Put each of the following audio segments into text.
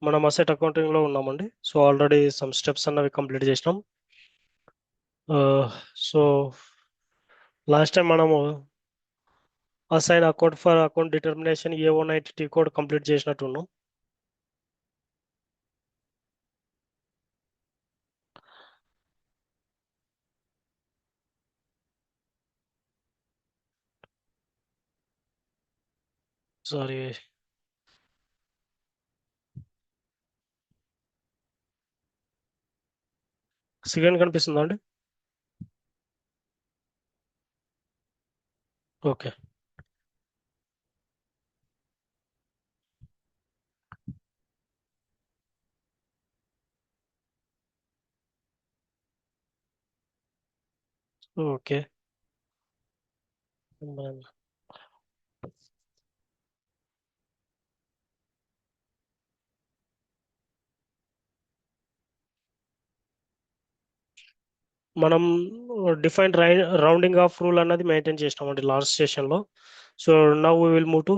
మనం asset accounting లో ఉన్నామండి. సో ఆల్రెడీ సమ్ స్టెప్స్ అన్నవి కంప్లీట్ చేసినాం. సో లాస్ట్ టైం మనము assign account for account determination A190 code complete చేసినట్టున్నాం. సారీ, స్క్రీన్ కనిపిస్తుందా అండి? ఓకే. ఓకే. మనం డిఫైన్డ్ రౌండింగ్ ఆఫ్ రూల్ అన్నది మెయింటైన్ చేసినామండి లాస్ట్ సెషన్లో. So now we will move to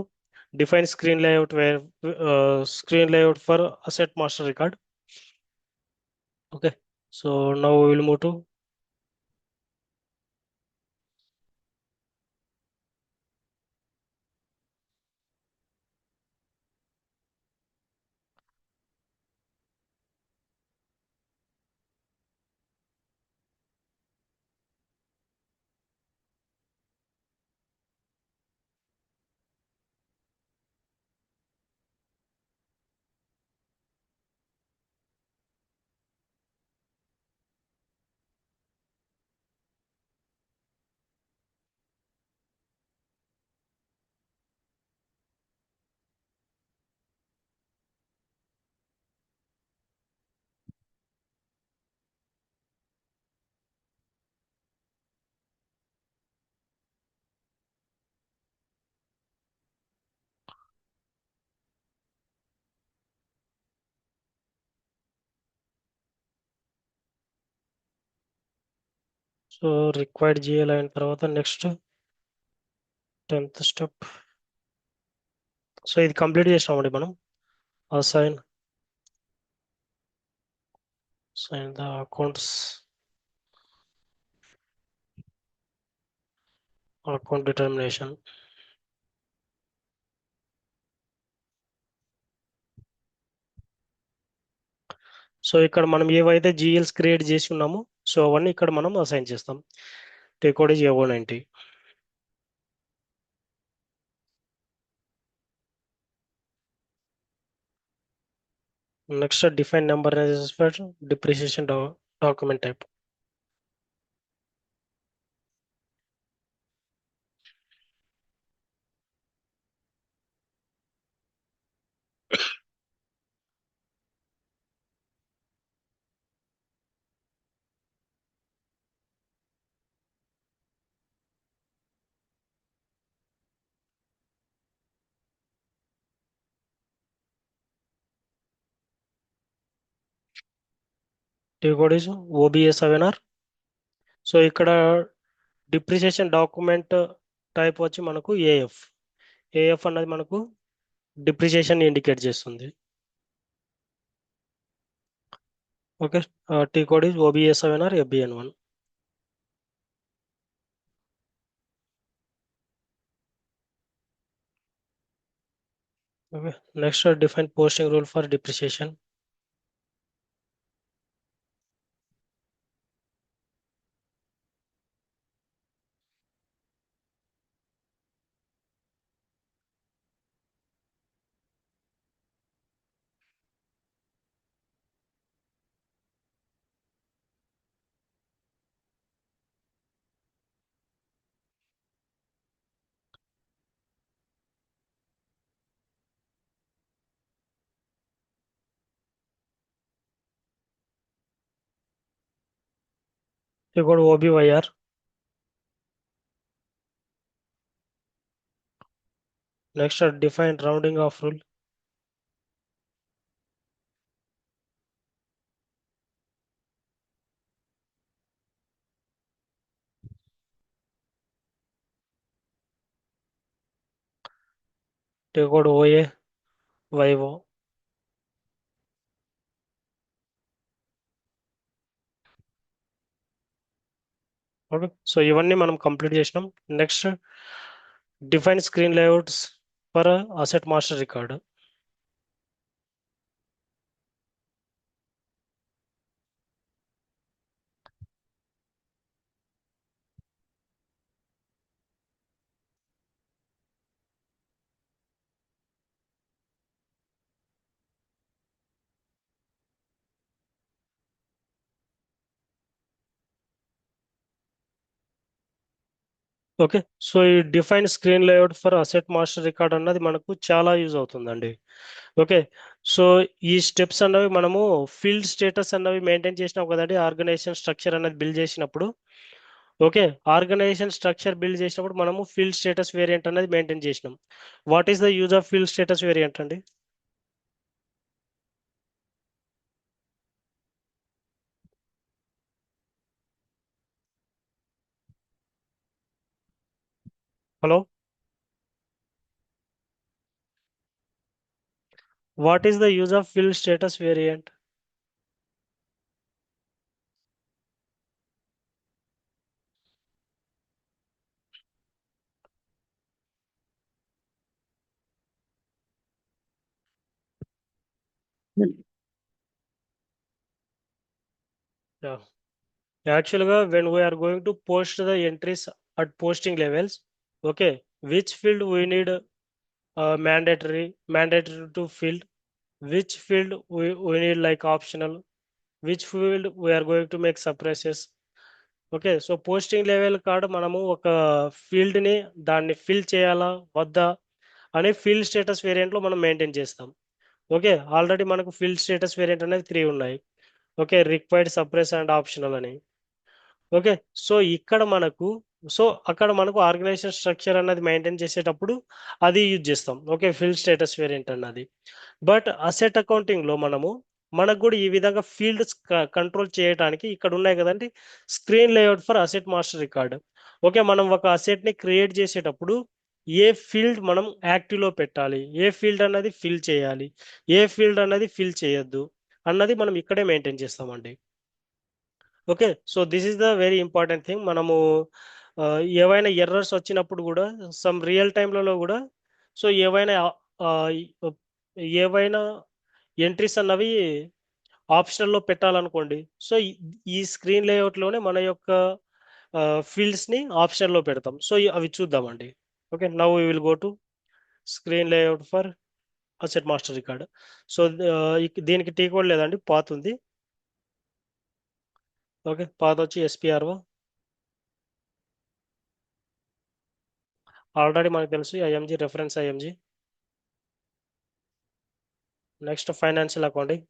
define screen layout where screen layout for asset master record. Okay. So now we will move to so required GL అయిన తర్వాత next 10th step. So ఇది complete చేసినామండి మనం. Assign sign the accounts account determination. So ఇక్కడ మనం ఏవైతే GLs create చేసి ఉన్నామో సో అవన్నీ ఇక్కడ మనం అసైన్ చేస్తాం. T code is A190. Next define number as per depreciation document type. T code is OBA7R. So ఇక్కడ డిప్రిసియేషన్ డాక్యుమెంట్ టైప్ వచ్చి మనకు ఏఎఫ్. ఏఎఫ్ అన్నది మనకు డిప్రిసియేషన్ ఇండికేట్ చేస్తుంది. Okay. T code is OBA7R FBN1. Okay. Next define posting rule for depreciation. T code OBYR. Next define rounding off rule. T code OAYO. Okay, so ఇవన్నీ మనం complete చేసినాం. Next, define screen layouts for asset master record. Okay, so ఈ define screen layout for asset master record అన్నది మనకు చాలా use అవుతుందండి. Okay, so ఈ steps అన్నవి మనము ఫీల్డ్ స్టేటస్ అన్నవి మెయింటైన్ చేసినాం కదండి, ఆర్గనైజేషన్ స్ట్రక్చర్ అనేది బిల్డ్ చేసినప్పుడు. ఓకే, ఆర్గనైజేషన్ స్ట్రక్చర్ బిల్డ్ చేసినప్పుడు మనము ఫీల్డ్ స్టేటస్ వేరియంట్ అనేది మెయింటైన్ చేసినాం. What is the use of field status variant అండి? Hello, what is the use of field status variant? యాక్చువల్గా when we are going to post the entries at posting levels, okay, which field we need mandatory mandatory to field, which field we need like optional, which field we are going to make suppresses. Okay, so posting level కాడ మనము ఒక ఫీల్డ్ని దాన్ని fill చేయాలా వద్దా అనే field status వేరియంట్లో మనం maintain చేస్తాం. ఓకే, ఆల్రెడీ మనకు ఫీల్డ్ స్టేటస్ వేరియంట్ అనేది 3 ఉన్నాయి. Okay, required, suppress and optional అని. ఓకే, సో ఇక్కడ మనకు, సో అక్కడ మనకు ఆర్గనైజేషన్ స్ట్రక్చర్ అన్నది మెయింటైన్ చేసేటప్పుడు అది యూజ్ చేస్తాం. ఓకే, ఫీల్డ్ స్టేటస్ వేరియంట్ అన్నది. బట్ అసెట్ అకౌంటింగ్ లో మనకు కూడా ఈ విధంగా ఫీల్డ్స్ కంట్రోల్ చేయడానికి ఇక్కడ ఉన్నాయి కదండి, screen layout for asset master record. Okay, మనం ఒక అసెట్ ని క్రియేట్ చేసేటప్పుడు ఏ ఫీల్డ్ మనం యాక్టివ్ లో పెట్టాలి, ఏ ఫీల్డ్ అన్నది ఫిల్ చేయాలి, ఏ ఫీల్డ్ అన్నది ఫిల్ చేయొద్దు అన్నది మనం ఇక్కడే మెయింటైన్ చేస్తామండి. Okay, so this is the very important thing. మనము ఆ, ఏవైనా ఎర్రర్స్ వచ్చినప్పుడు కూడా సమ్ రియల్ టైంలలో కూడా, సో ఆ, ఏవైనా ఎంట్రీస్ అన్నవి ఆప్షనల్లో పెట్టాలనుకోండి, సో ఈ స్క్రీన్ లేఅవుట్లోనే మన యొక్క ఫీల్డ్స్ని ఆప్షన్లో పెడతాం. సో అవి చూద్దామండి. Okay, now we will go to screen layout for asset master record. So దీనికి టీ కోడ్ లేదండి, పాత్ ఉంది. ఓకే, పాత్ వచ్చి ఎస్పిఆర్ఓ. ఆల్రెడీ మనకు తెలుసు IMG, reference IMG. Next financial accounting.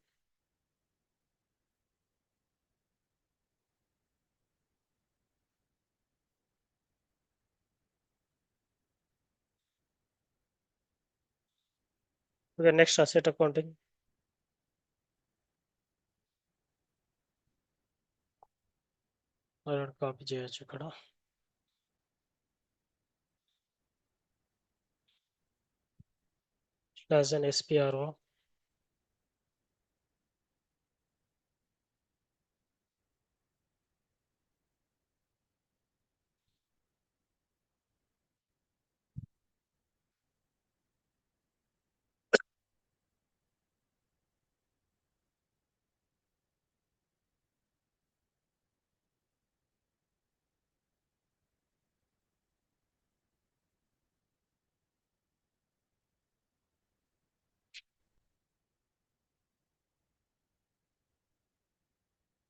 Okay, next asset accounting. Copy చేయొచ్చు ఇక్కడ. As an SPRO.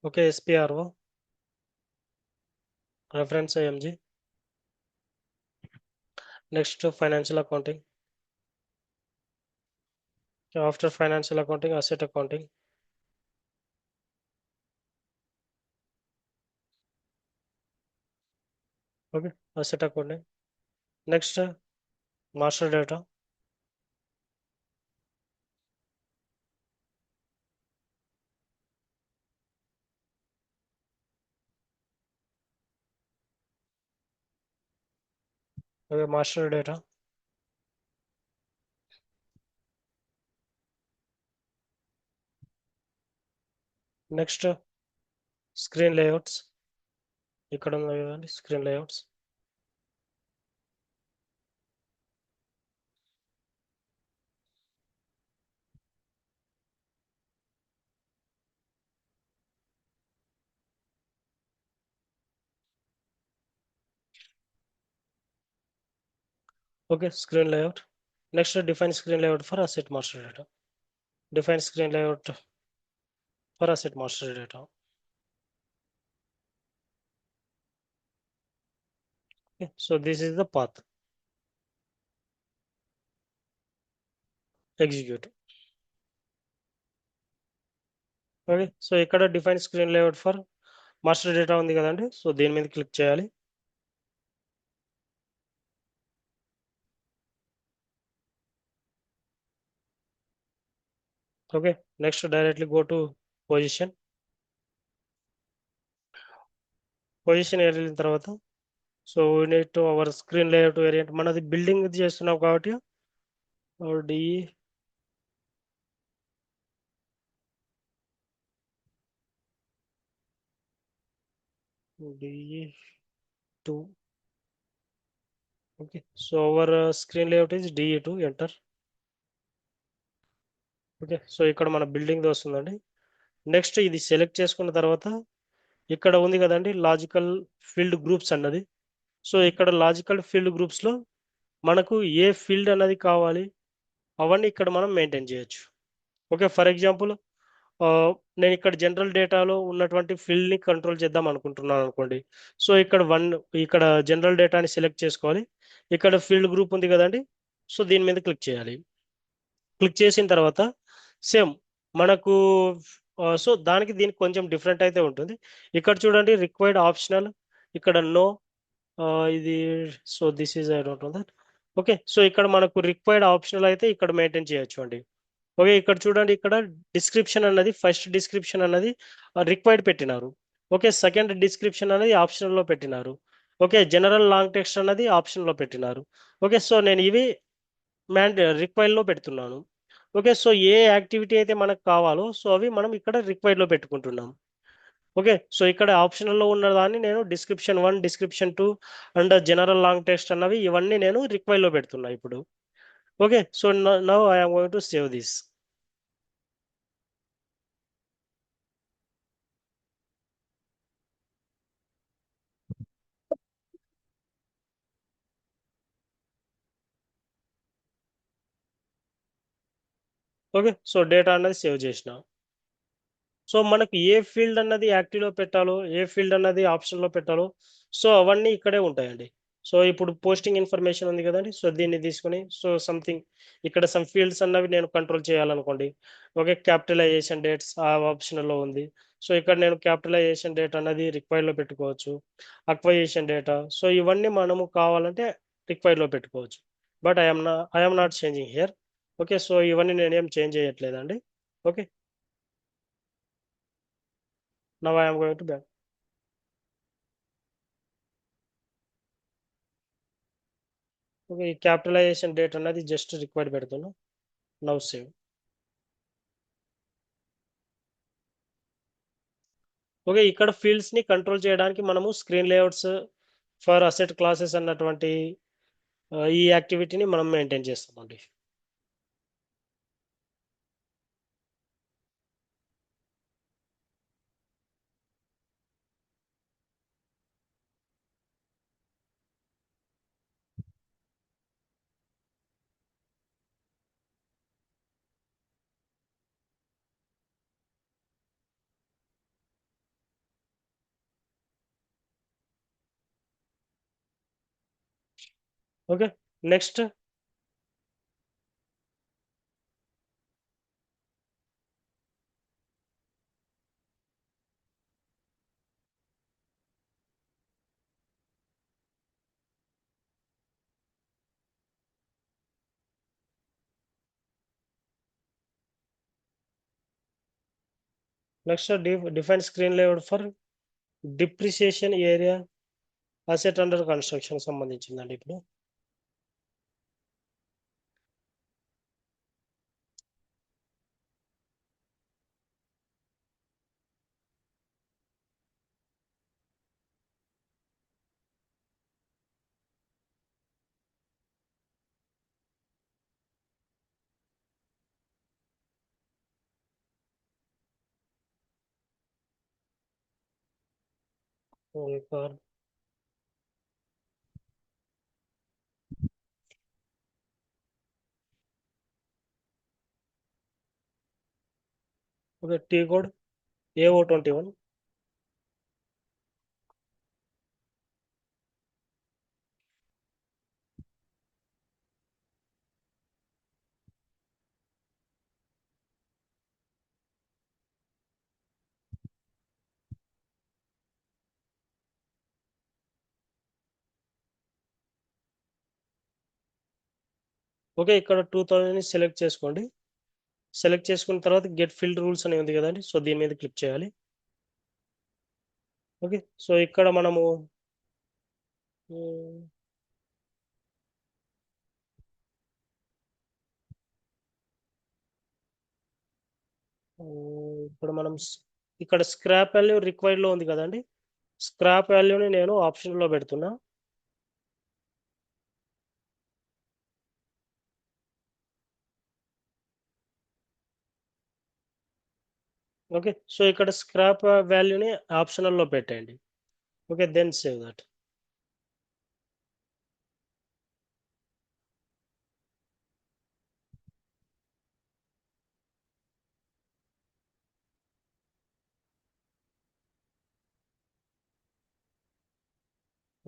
Okay, SPRO, reference IMG. Next financial accounting. After financial accounting asset accounting. Okay, asset accounting. Next master data. Okay, master data. Next screen layouts. ఇక్కడ ఉన్నాయి కదండి screen layouts. Okay, screen layout. Next define screen layout for asset master data. Define screen layout for asset master data. Okay, so this is the path. Execute. Okay, so ఇక్కడ define screen layout for master data ఉంది కదండి, so దీని మీద click చేయాలి. Okay, next directly go to position. Position వెళ్ళిన తర్వాత so we need to our screen layout variant. మనది building చేస్తున్నాం కాబట్టి D DE2. Okay, so our screen layout is DE2. Enter. Okay, so ఇక్కడ మన బిల్డింగ్ వస్తుందండి. నెక్స్ట్ ఇది సెలెక్ట్ చేసుకున్న తర్వాత ఇక్కడ ఉంది కదండి లాజికల్ ఫీల్డ్ గ్రూప్స్ అన్నది. సో ఇక్కడ లాజికల్ ఫీల్డ్ గ్రూప్స్ లో మనకు ఏ ఫీల్డ్ అన్నది కావాలి అవన్నీ ఇక్కడ మనం మెయింటైన్ చేయొచ్చు. ఓకే, ఫర్ ఎగ్జాంపుల్ నేను ఇక్కడ జనరల్ డేటాలో ఉన్నటువంటి ఫీల్డ్ ని కంట్రోల్ చేద్దాం అనుకుంటున్నాను అనుకోండి. సో ఇక్కడ జనరల్ డేటాని సెలెక్ట్ చేసుకోవాలి. ఇక్కడ ఫీల్డ్ గ్రూప్ ఉంది కదండి, సో దీని మీద క్లిక్ చేయాలి. క్లిక్ చేసిన తర్వాత సేమ్ మనకు సో దానికి దీనికి కొంచెం డిఫరెంట్ అయితే ఉంటుంది. ఇక్కడ చూడండి రిక్వైర్డ్ ఆప్షనల్, ఇక్కడ నో, ఇది so this is I don't know that. Okay, so ఇక్కడ మనకు రిక్వైర్డ్ ఆప్షనల్ అయితే ఇక్కడ మెయింటైన్ చేయొచ్చు అండి. ఓకే, ఇక్కడ చూడండి ఇక్కడ డిస్క్రిప్షన్ అన్నది ఫస్ట్ డిస్క్రిప్షన్ అన్నది రిక్వైర్డ్ పెట్టినారు. ఓకే, సెకండ్ డిస్క్రిప్షన్ అనేది ఆప్షనల్ లో పెట్టినారు. ఓకే, జనరల్ లాంగ్ టెక్స్ట్ అన్నది ఆప్షన్ లో పెట్టినారు. ఓకే, సో నేను ఇవి రిక్వైర్డ్ లో పెడుతున్నాను. ఓకే, సో ఏ యాక్టివిటీ అయితే మనకు కావాలో సో అవి మనం ఇక్కడ రిక్వైర్డ్ లో పెట్టుకుంటున్నాం. ఓకే, సో ఇక్కడ ఆప్షనల్ లో ఉన్న దాన్ని నేను description 1, description 2 and general long text అన్నవి ఇవన్నీ నేను రిక్వైర్డ్ లో పెడుతున్నా ఇప్పుడు. Okay, so now I'm going to save this. Okay, so data అన్నది సేవ్ చేసిన. సో మనకు ఏ ఫీల్డ్ అన్నది యాక్టివ్ లో పెట్టాలో ఏ ఫీల్డ్ అన్నది ఆప్షన్ లో పెట్టాలో సో అవన్నీ ఇక్కడే ఉంటాయండి. సో ఇప్పుడు పోస్టింగ్ ఇన్ఫర్మేషన్ ఉంది కదండి, సో దీన్ని తీసుకొని సో సంథింగ్ ఇక్కడ సమ్ ఫీల్డ్స్ అన్నవి నేను కంట్రోల్ చేయాలనుకోండి. ఓకే, క్యాపిటలైజేషన్ డేట్స్ ఆ ఆప్షన్ లో ఉంది. సో ఇక్కడ నేను క్యాపిటలైజేషన్ డేట్ అన్నది రిక్వైర్డ్ లో పెట్టుకోవచ్చు. అక్వైజేషన్ డేటా సో ఇవన్నీ మనము కావాలంటే రిక్వైర్డ్ లో పెట్టుకోవచ్చు. But I'm not changing here. Okay, so ఇవన్నీ నేనేం చేంజ్ చేయట్లేదండి. Okay, now I am going to back. Okay, ఈ క్యాపిటలైజేషన్ డేట్ అన్నది జస్ట్ రిక్వైర్డ్ పెడుతున్నా. Now save. ఓకే, ఇక్కడ ఫీల్డ్స్ ని కంట్రోల్ చేయడానికి మనము screen layouts for asset classes అన్నటువంటి ఈ యాక్టివిటీని మనం మెయింటైన్ చేస్తామండి. Okay, next next define screen layout for depreciation area asset under construction సంబంధించిందండి ఇప్పుడు. Okay, car. Okay, T code AO21. Okay, ఇక్కడ 2000 సెలెక్ట్ చేసుకోండి. సెలెక్ట్ చేసుకున్న తర్వాత గెట్ ఫీల్డ్ రూల్స్ అని ఉంది కదండి, సో దీని మీద క్లిక్ చేయాలి. ఓకే, సో ఇక్కడ మనము ఉమ్, ఇప్పుడు మనం ఇక్కడ స్క్రాప్ వాల్యూ రిక్వైర్డ్ లో ఉంది కదండి, స్క్రాప్ వాల్యూని నేను ఆప్షన్ లో పెడుతున్నా. ఓకే, సో ఇక్కడ స్క్రాప్ వాల్యూని ఆప్షనల్ లో పెట్టండి. Okay, then save that.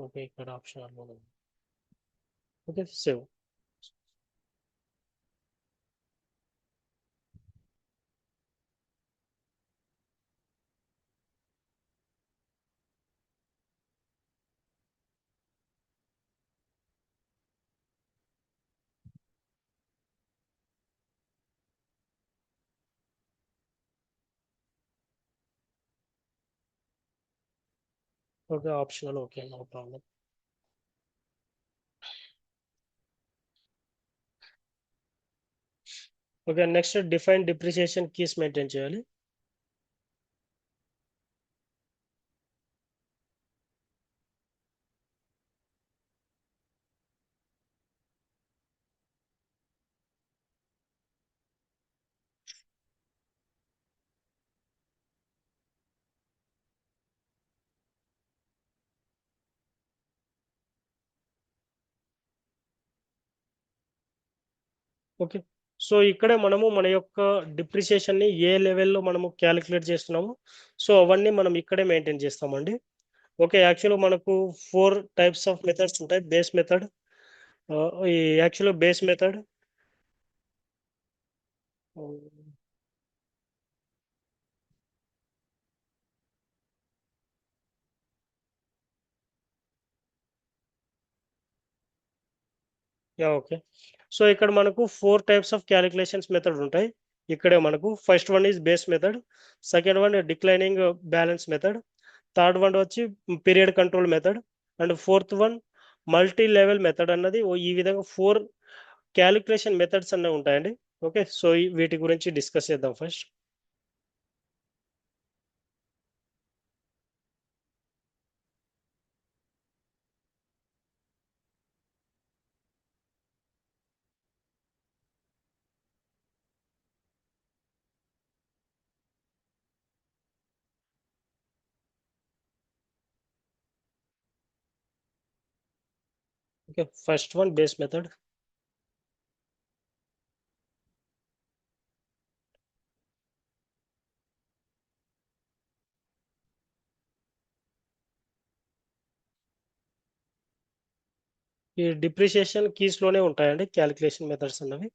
Okay, ఇక్కడ ఆప్షనల్ లో ఉంది. Okay, save. Okay, optional, okay, no problem. Okay, next define depreciation keys maintain చేయాలి. ఓకే, సో ఇక్కడే మనము మన యొక్క డిప్రిసియేషన్ ని ఏ లెవెల్లో మనము క్యాలిక్యులేట్ చేస్తున్నాము, సో అవన్నీ మనం ఇక్కడే మెయింటైన్ చేస్తామండి. ఓకే, యాక్చువల్గా మనకు 4 టైప్స్ ఆఫ్ మెథడ్స్ ఉంటాయి. బేస్ మెథడ్, ఈ యాక్చువల్గా base method, yeah okay. So ఇక్కడ మనకు 4 టైప్స్ ఆఫ్ క్యాలిక్యులేషన్స్ మెథడ్ ఉంటాయి. ఇక్కడే మనకు first one is base method, second one declining balance method, third one వచ్చి period control method, and fourth one multi level method అన్నది ఈ విధంగా 4 క్యాలిక్యులేషన్ మెథడ్స్ అన్నీ ఉంటాయండి. ఓకే, సో వీటి గురించి డిస్కస్ చేద్దాం first. Okay, first one base method. ఈ డిప్రిసియేషన్ కీస్ లోనే ఉంటాయండి క్యాలిక్యులేషన్ మెథడ్స్ అన్నవి.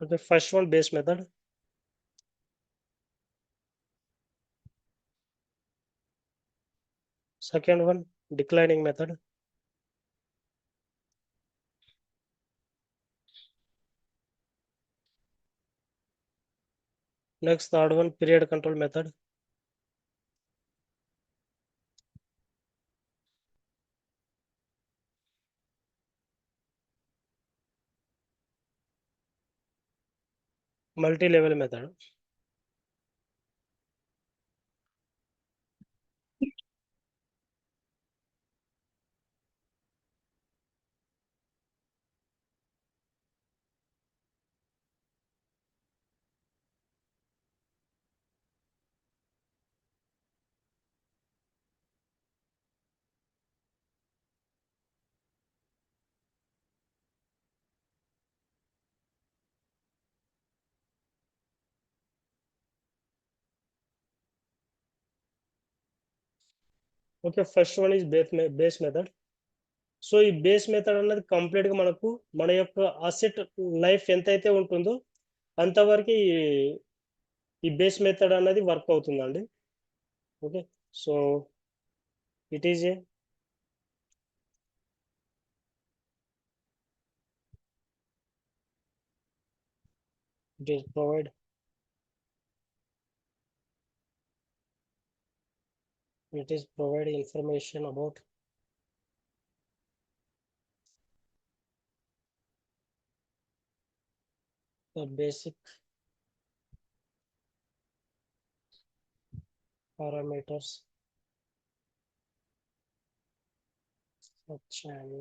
Okay, first one base method. Second one declining method. Next third one period control method. multi-level method. Okay, first one is base method. So ఈ base method అన్నది complete గా మనకు మన యొక్క asset life ఎంతైతే ఉంటుందో అంతవరకు ఈ బేస్ మెథడ్ అన్నది వర్క్ అవుతుందండి. Okay, so it is a it is provide it is provide information about the basic parameters such and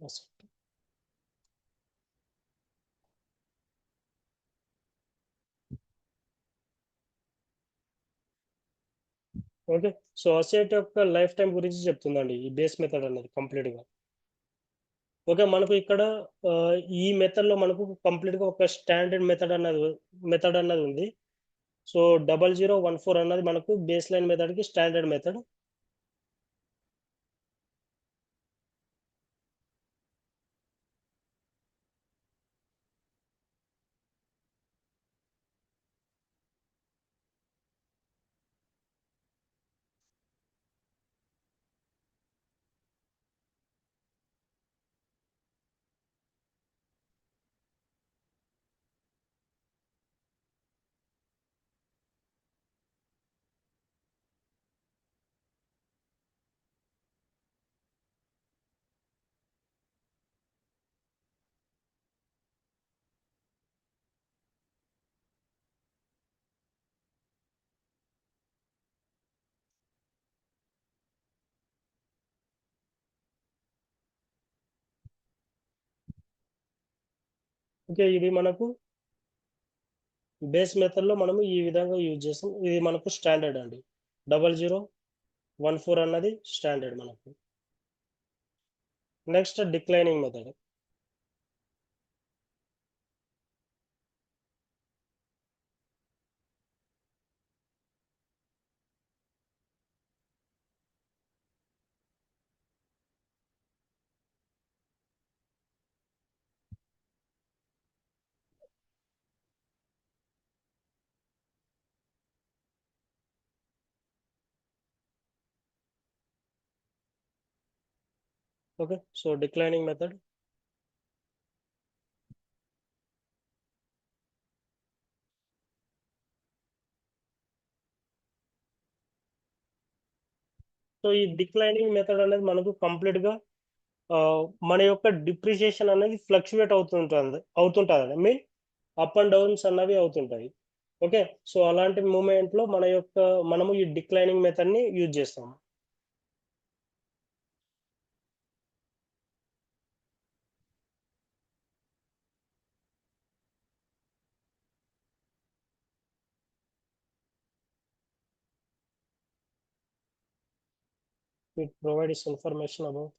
asset. Okay, so asset యొక్క లైఫ్ టైం గురించి చెప్తుందండి ఈ బేస్ మెథడ్ అనేది కంప్లీట్ గా. ఓకే, మనకు ఇక్కడ ఆ, ఈ మెథడ్ లో మనకు కంప్లీట్ గా ఒక స్టాండర్డ్ మెథడ్ అన్నది ఉంది. సో 0014 అన్నది మనకు బేస్ లైన్ మెథడ్ కి స్టాండర్డ్ మెథడ్. ఓకే, ఇది మనకు బేస్ మెథడ్ లో మనము ఈ విధంగా యూజ్ చేస్తాం. ఇది మనకు స్టాండర్డ్ అండి. 0014 అన్నది స్టాండర్డ్ మనకు. Next declining method. Okay, so declining method. So ఈ డిక్లైనింగ్ మెథడ్ అనేది మనకు కంప్లీట్ గా ఆ, మన యొక్క డిప్రిసియేషన్ అనేది ఫ్లక్చువేట్ అవుతుంటుంది మీన్ అప్ అండ్ డౌన్స్ అన్నవి అవుతుంటాయి. ఓకే, సో అలాంటి మూమెంట్ లో మనము ఈ డిక్లైనింగ్ మెథడ్ ని యూజ్ చేస్తాము. It provides information about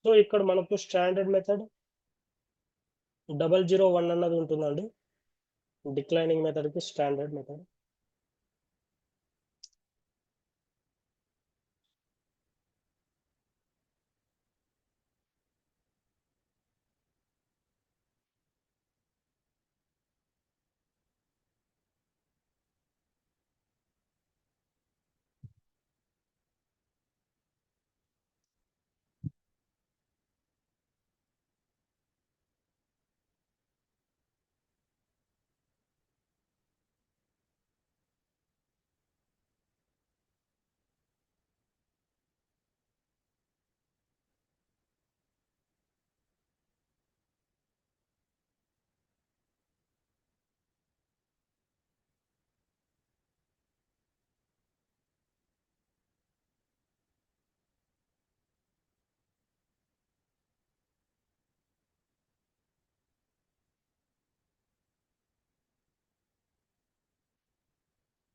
so ఇక్కడ మనకు స్టాండర్డ్ మెథడ్ 001 అన్నది ఉంటుందండి. డిక్లైనింగ్ మెథడ్ కి standard method.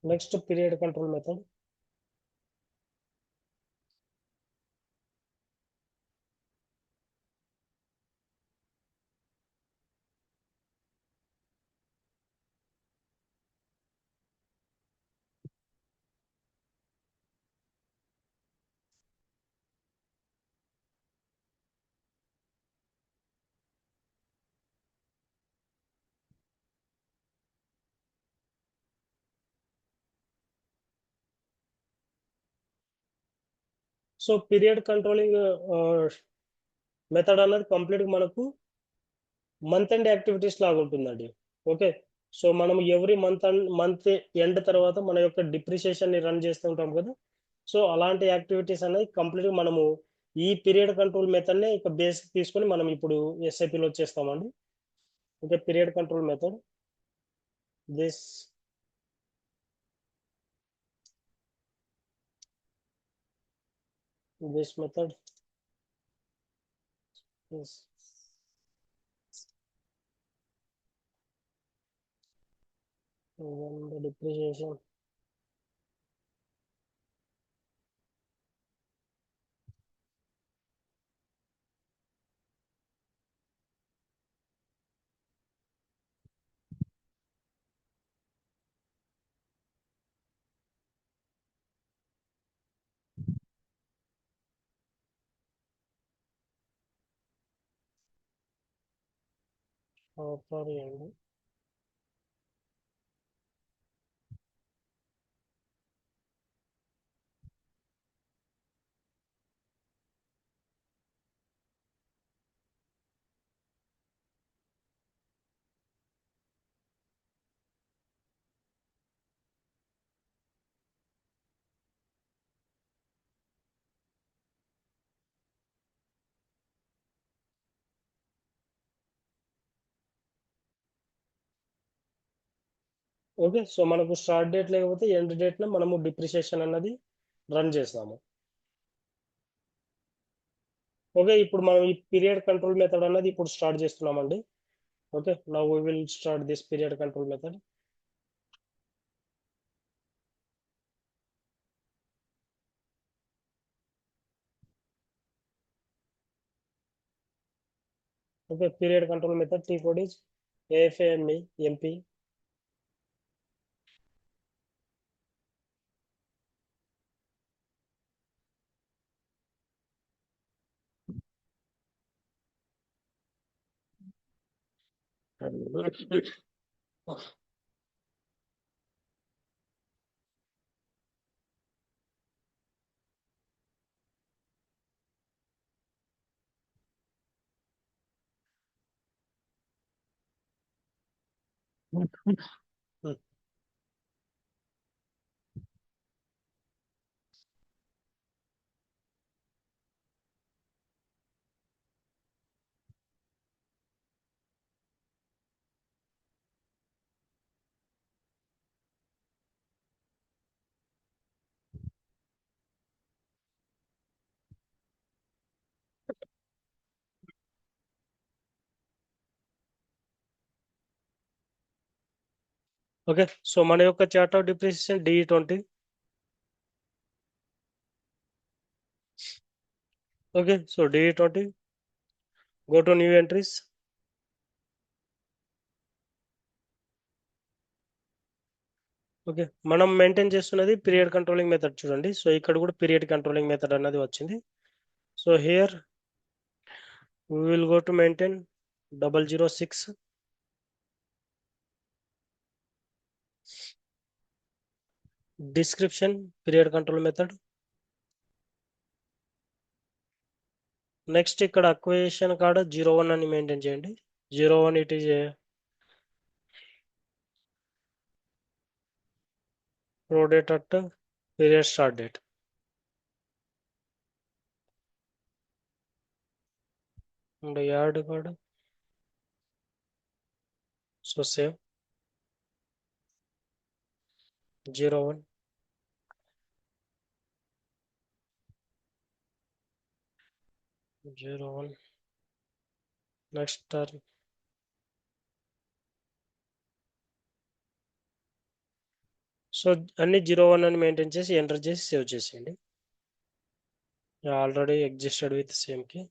Next period control method. So period controlling method అన్నది కంప్లీట్ మనకు మంత్ ఎండ్ యాక్టివిటీస్ లాగా ఉంటుందండి. ఓకే, సో మనం ఎవ్రీ మంత్ ఎండ్ తర్వాత మన యొక్క డిప్రిసియేషన్ ని రన్ చేస్తూ ఉంటాం కదా. సో అలాంటి యాక్టివిటీస్ అనేది కంప్లీట్ మనము ఈ పీరియడ్ కంట్రోల్ మెథడ్ నే ఇక బేస్ తీసుకొని మనం ఇప్పుడు ఎస్ఐపిలో చేస్తామండి. Okay, period control method this method is when the depreciation sorry అండి. ఓకే, సో మనకు స్టార్ట్ డేట్ లేకపోతే ఎండ్ డేట్ లో మనము డిప్రిసియేషన్ అన్నది రన్ చేస్తాము. ఓకే, ఇప్పుడు మనం ఈ పీరియడ్ కంట్రోల్ మెథడ్ అన్నది ఇప్పుడు స్టార్ట్ చేస్తున్నామండి. Okay, now we will start this period control method. Okay, period control method T code is AFAME MP. Okay, so మన యొక్క chart of depreciation DE20. Okay, so DE20, go to new entries. Okay, మనం maintain చేస్తున్నది period controlling method చూడండి. So ఇక్కడ కూడా period controlling method అన్నది వచ్చింది. So here we will go to maintain 006 description period control method. Next ఇక్కడ acquisition కాడ 01 అని మెయింటైన్ చేయండి. 01 it is prorate at period start date. And add కాడ so save 01 01 next term. So అన్ని 01 అని maintain చేసి ఎంటర్ చేసి save చేసేయండి. Already existed with same key.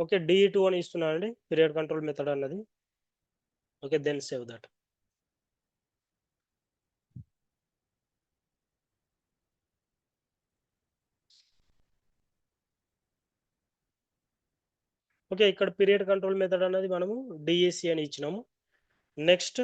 Okay, DE2 అని ఇస్తున్నానండి పీరియడ్ కంట్రోల్ మెథడ్ అన్నది. Okay, then save that. Okay, ఇక్కడ పీరియడ్ కంట్రోల్ మెథడ్ అనేది మనము DEC అని ఇచ్చినాము. Next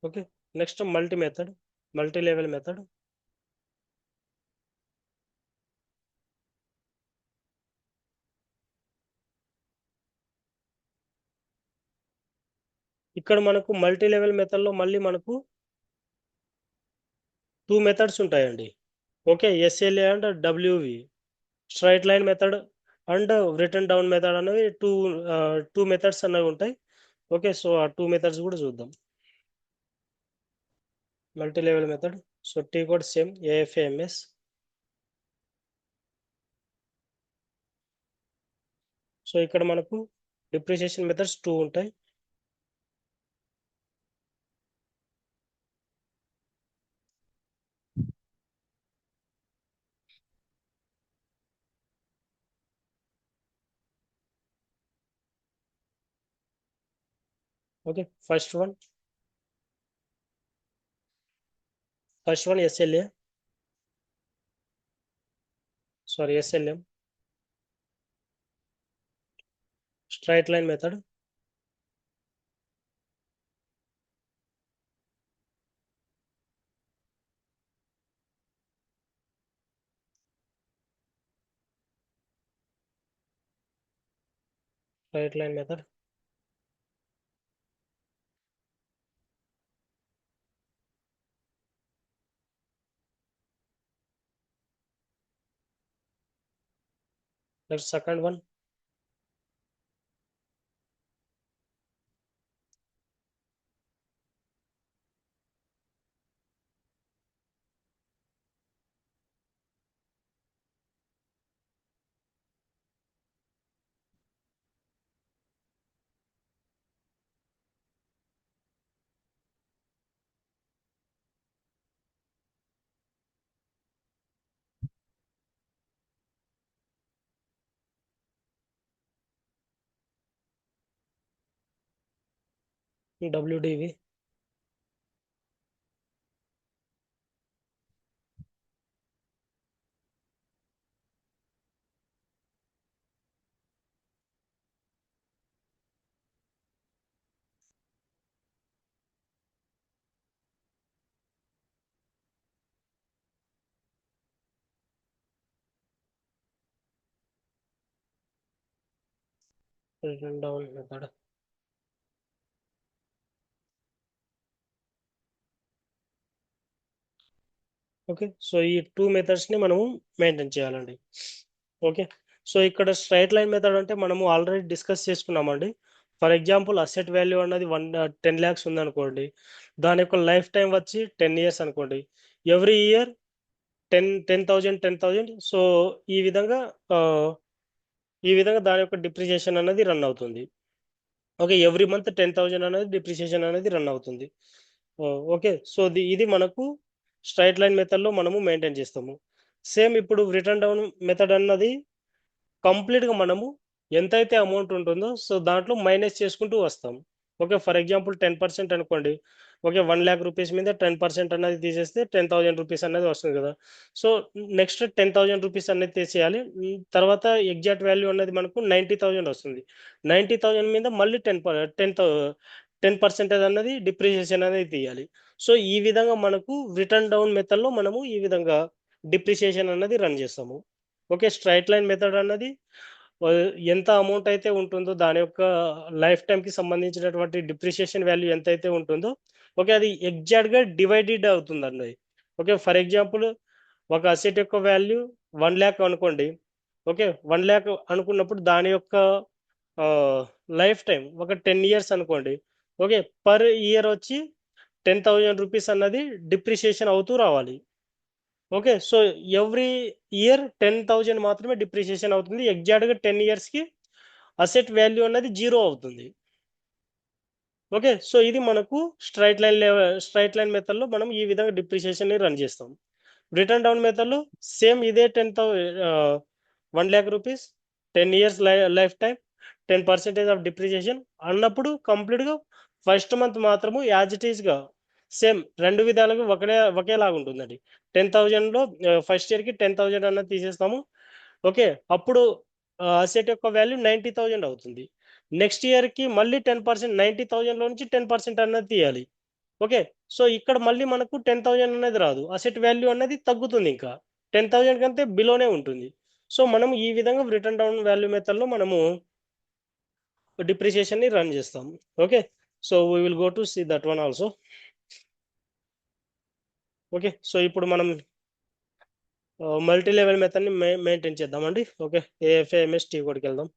okay, next multi level method. ఇక్కడ మనకు మల్టీ లెవెల్ మెథడ్ లో మళ్ళీ మనకు 2 మెథడ్స్ ఉంటాయండి. Okay, SLA and WV, straight line method and return down method అనేవి టూ మెథడ్స్ అనేవి ఉంటాయి. ఓకే, సో ఆ 2 మెథడ్స్ కూడా చూద్దాం. Multi level method, so T code same AFAMS. So ఇక్కడ మనకు డిప్రిసియేషన్ మెథడ్స్ 2 ఉంటాయి. Okay, first one SLA, sorry SLM, straight line method. Straight line method. Next second one WDV. Return down method. Okay. So ఈ 2 మెథడ్స్‌ని మనము maintain చేయాలండి. Okay. So ఇక్కడ straight line method అంటే మనము already discuss చేసుకున్నామండి. For example asset value అన్నది 10 లాక్స్ ఉందనుకోండి. దాని యొక్క లైఫ్ టైమ్ వచ్చి 10 ఇయర్స్ అనుకోండి. ఎవ్రీ ఇయర్ 10,000, 10,000 సో ఈ విధంగా ఆహ్, ఈ విధంగా దాని యొక్క డిప్రిసియేషన్ అన్నది రన్ అవుతుంది. ఓకే. ఎవ్రీ మంత్ 10,000 అనేది డిప్రిసియేషన్ అనేది రన్ అవుతుంది. ఓకే. సో, ఇది మనకు స్ట్రెయిట్ లైన్ మెథడ్‌లో మనము మెయింటైన్ చేస్తాము. సేమ్ ఇప్పుడు రిటర్న్ డౌన్ మెథడ్ అన్నది కంప్లీట్‌గా మనము ఎంతైతే అమౌంట్ ఉంటుందో, సో, దాంట్లో మైనస్ చేసుకుంటూ వస్తాం. ఓకే. ఫర్ ఎగ్జాంపుల్ 10% అనుకోండి. ఓకే. 1,00,000 రూపీస్ మీద 10% అన్నది తీసేస్తే రూ. 10,000 అనేది వస్తుంది గదా! సో, నెక్స్ట్ రూ. 10,000 అనేది తీసేయాలి. తర్వాత ఎగ్జాక్ట్ వాల్యూ అన్నది మనకు 90,000 వస్తుంది. 90,000 మీద మళ్ళీ 10% అన్నది డిప్రిసియేషన్ అనేది తీయాలి. సో, ఈ విధంగా మనకు రిటర్న్ డౌన్ మెథడ్‌లో మనము ఈ విధంగా డిప్రిసియేషన్ అన్నది రన్ చేస్తాము. ఓకే. స్ట్రెయిట్ లైన్ మెథడ్ అన్నది ఎంత అమౌంట్ అయితే ఉంటుందో దాని యొక్క లైఫ్ టైమ్‌కి సంబంధించినటువంటి డిప్రిసియేషన్ వాల్యూ ఎంతైతే ఉంటుందో, ఓకే. అది ఎగ్జాక్ట్‌గా డివైడెడ్ అవుతుందండి. ఓకే. ఫర్ ఎగ్జాంపుల్ ఒక అసెట్ యొక్క వాల్యూ 1,00,000 అనుకోండి. ఓకే. 1,00,000 అనుకున్నప్పుడు దాని యొక్క ఆహ్, లైఫ్ టైమ్ ఒక 10 ఇయర్స్ అనుకోండి. ఓకే. పర్ ఇయర్ వచ్చి రూ. 10,000 అన్నది డిప్రిసియేషన్ అవుతూ రావాలి. ఓకే. సో, ఎవ్రీ ఇయర్ 10,000 మాత్రమే డిప్రిసియేషన్ అవుతుంది. ఎగ్జాక్ట్‌గా 10 ఇయర్స్‌కి అసెట్ వాల్యూ అన్నది 0 అవుతుంది. ఓకే. సో, ఇది మనకు స్ట్రెయిట్ లైన్ మెథడ్‌లో మనం ఈ విధంగా డిప్రిసియేషన్‌ని రన్ చేస్తాం. రిటర్న్ డౌన్ మెథడ్‌లో సేమ్ ఇదే 1,00,000 rupees 10 years life time 10% of depreciation అన్నప్పుడు కంప్లీట్‌గా ఫస్ట్ మంత్ మాత్రము యాజ్ ఇట్ ఈస్‌గా సేమ్ 2 విధాలుగా ఒకేలాగా ఉంటుందండి. 10,000లో ఫస్ట్ ఇయర్‌కి 10,000 అన్నది తీసేస్తాము. ఓకే. అప్పుడు అసెట్ యొక్క వాల్యూ 90,000 అవుతుంది. నెక్స్ట్ ఇయర్‌కి మళ్ళీ 10% 90,000లో నుంచి 10% అన్నది తీయాలి. ఓకే. సో, ఇక్కడ మళ్ళీ మనకు 10,000 అనేది రాదు. అసెట్ వాల్యూ అనేది తగ్గుతుందింకా. 10,000 కంటే బిలోనే ఉంటుంది. సో, మనం ఈ విధంగా రిటర్న్ డౌన్ వాల్యూ మెథడ్‌లో మనము డిప్రిసియేషన్‌ని రన్ చేస్తాం. Okay. So, we will go to see that one also. Okay. So, ఇప్పుడు మనం మల్టీ లెవెల్ మెథడ్‌ని మెయింటైన్ చేద్దామండి. ఓకే. ఏఎఫ్ఏఎంఎస్ టీ కోడ్‌కెళ్దాం.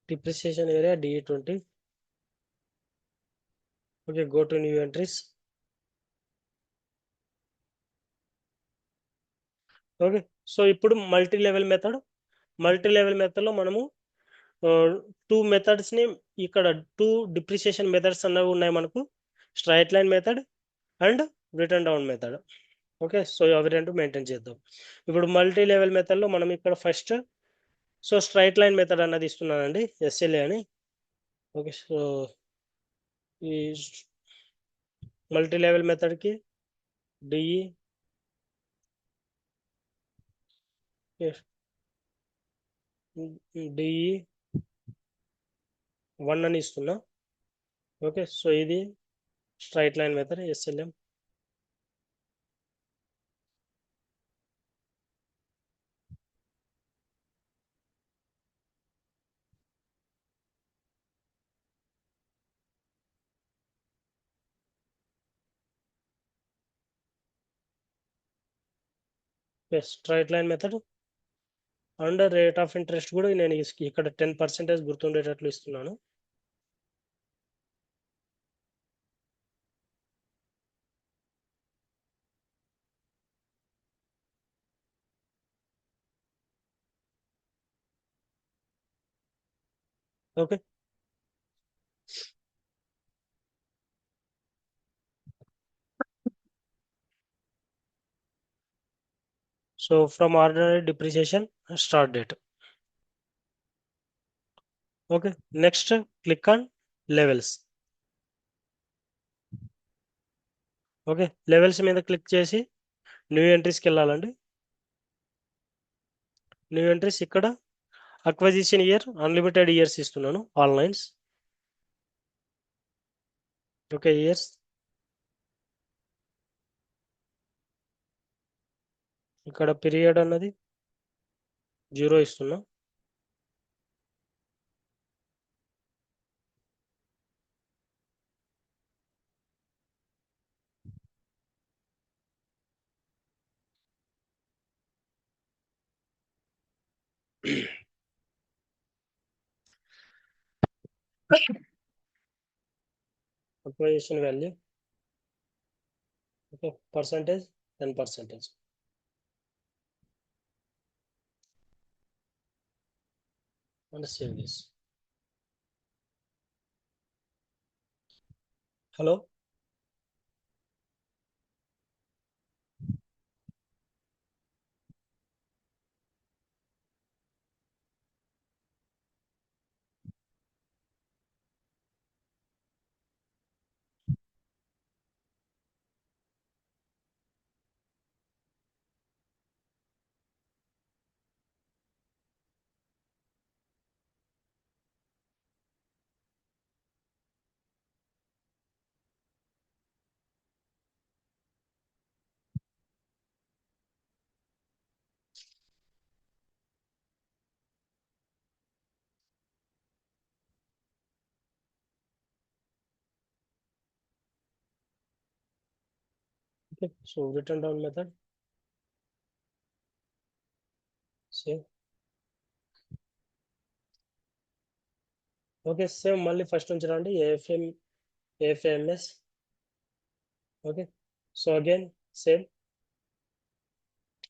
Depreciation area DE20. Okay. Go to new entries. Okay. So, ఇప్పుడు మల్టీ లెవెల్ మెథడ్‌లో మనము ఆహ్, 2 మెథడ్స్‌ని ఇక్కడ 2 డిప్రిసియేషన్ మెథడ్స్ అనేవి ఉన్నాయి మనకు. Straight line method and return down method. Okay. So, అవి 2 మెయింటైన్ చేద్దాం. ఇప్పుడు మల్టీ లెవెల్ మెథడ్‌లో మనం ఇక్కడ first so, straight line method అన్నది ఇస్తున్నానండి. ఎస్ఎల్ఏ అని. ఓకే. సో, ఈ మల్టీ లెవెల్ మెథడ్‌కి డిఈ ఎస్ డిఈ 1 అని ఇస్తున్నా. ఓకే. సో, ఇది straight line method SLM. Straight line method and rate of interest కూడా నేను ఇక్కడ 10% గుర్తుండేటట్లు ఇస్తున్నాను. Okay. So from ordinary depreciation start date. Okay. Next, click on levels. Okay, levels మీద click చేసి new ఎంట్రీస్కి వెళ్ళాలండి. న్యూ ఎంట్రీస్ ఇక్కడ అక్వజిషన్ ఇయర్ అన్లిమిటెడ్ ఇయర్స్ ఇస్తున్నాను, ఆల్ లైన్స్. ఓకే, ఇయర్స్ ఇక్కడ పీరియడ్ అన్నది 0 ఇస్తున్నా. Acquisition value okay, percentage 10%. And save this. Hello, okay. So written down method save. Okay, same మళ్ళీ ఫస్ట్ నుంచి రండి. AFMS. Okay, so again same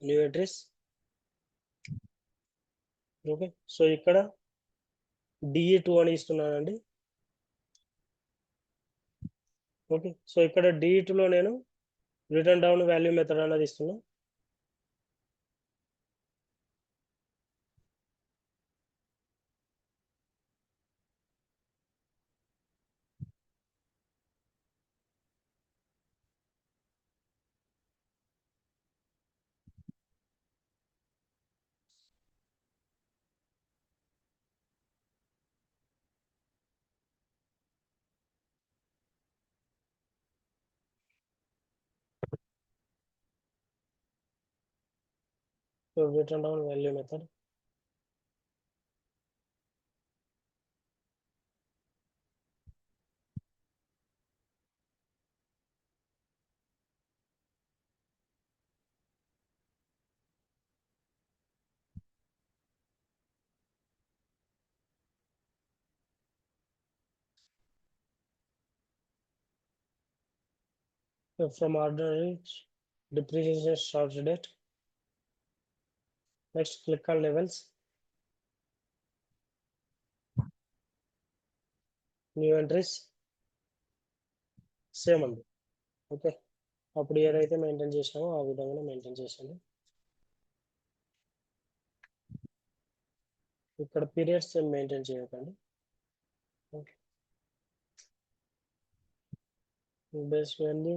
new address. Okay, so ఇక్కడ DE2 అని ఇస్తున్నానండి. Okay, so ఇక్కడ DE2లో నేను రిటర్న్ డౌన్ వాల్యూ మెథడ్ అనేది ఇస్తున్నా. So written down value method. So from ordinary depreciation start date. Next, click on levels. New entries. Same అండి. Okay, అప్పుడు ఏదైతే maintain చేసామో ఆ విధంగానే మెయింటైన్ చేసాను. ఇక్కడ పీరియడ్స్ ఏం మెయింటైన్ చేయకండి. ఓకే, బేస్ వాల్యూ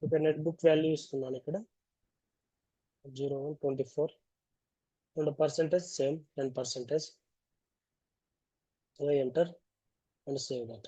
ఇక్కడ నెట్ బుక్ వాల్యూ ఇస్తున్నాను. ఇక్కడ 0124 and percentage same 10%. Enter and save that.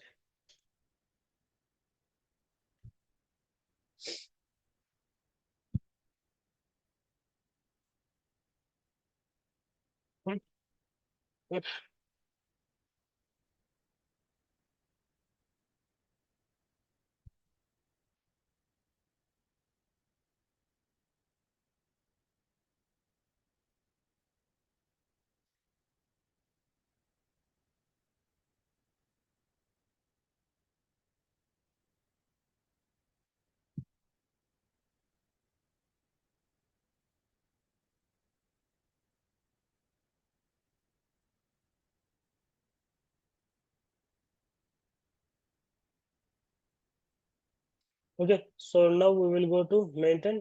Okay, so now we will go to maintain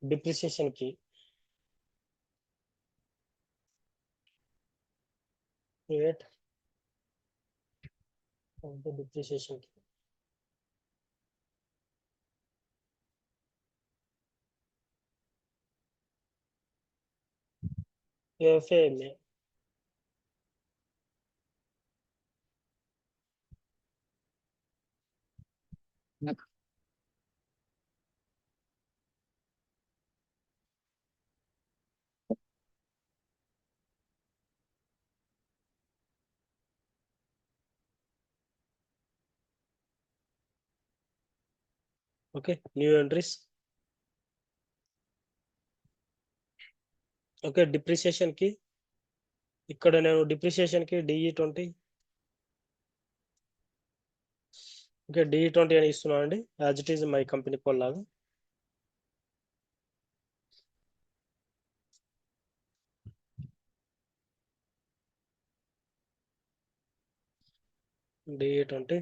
depreciation key. Create of the depreciation key. FAMA. Okay, new entries. Okay, depreciation key. ఇక్కడ నేను depreciation కి DE20. Okay, DE20 అని ఇస్తున్నాను అండి, as it is my company code లాగా. DE20.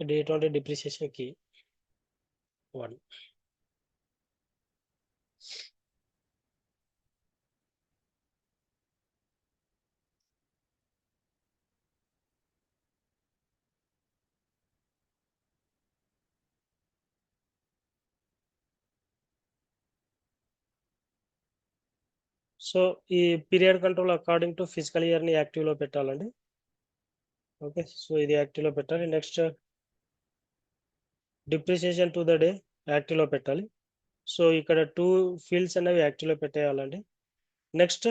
DE20 depreciation కి 1. So ఈ period control according to physical year ని యాక్టివ్ లో పెట్టాలండి. ఓకే, సో ఇది యాక్టివ్ లో పెట్టాలి. Next depreciation to the day active లో పెట్టాలి. సో ఇక్కడ 2 ఫీల్డ్స్ అనేవి యాక్టివ్ లో పెట్టేయాలండి. Next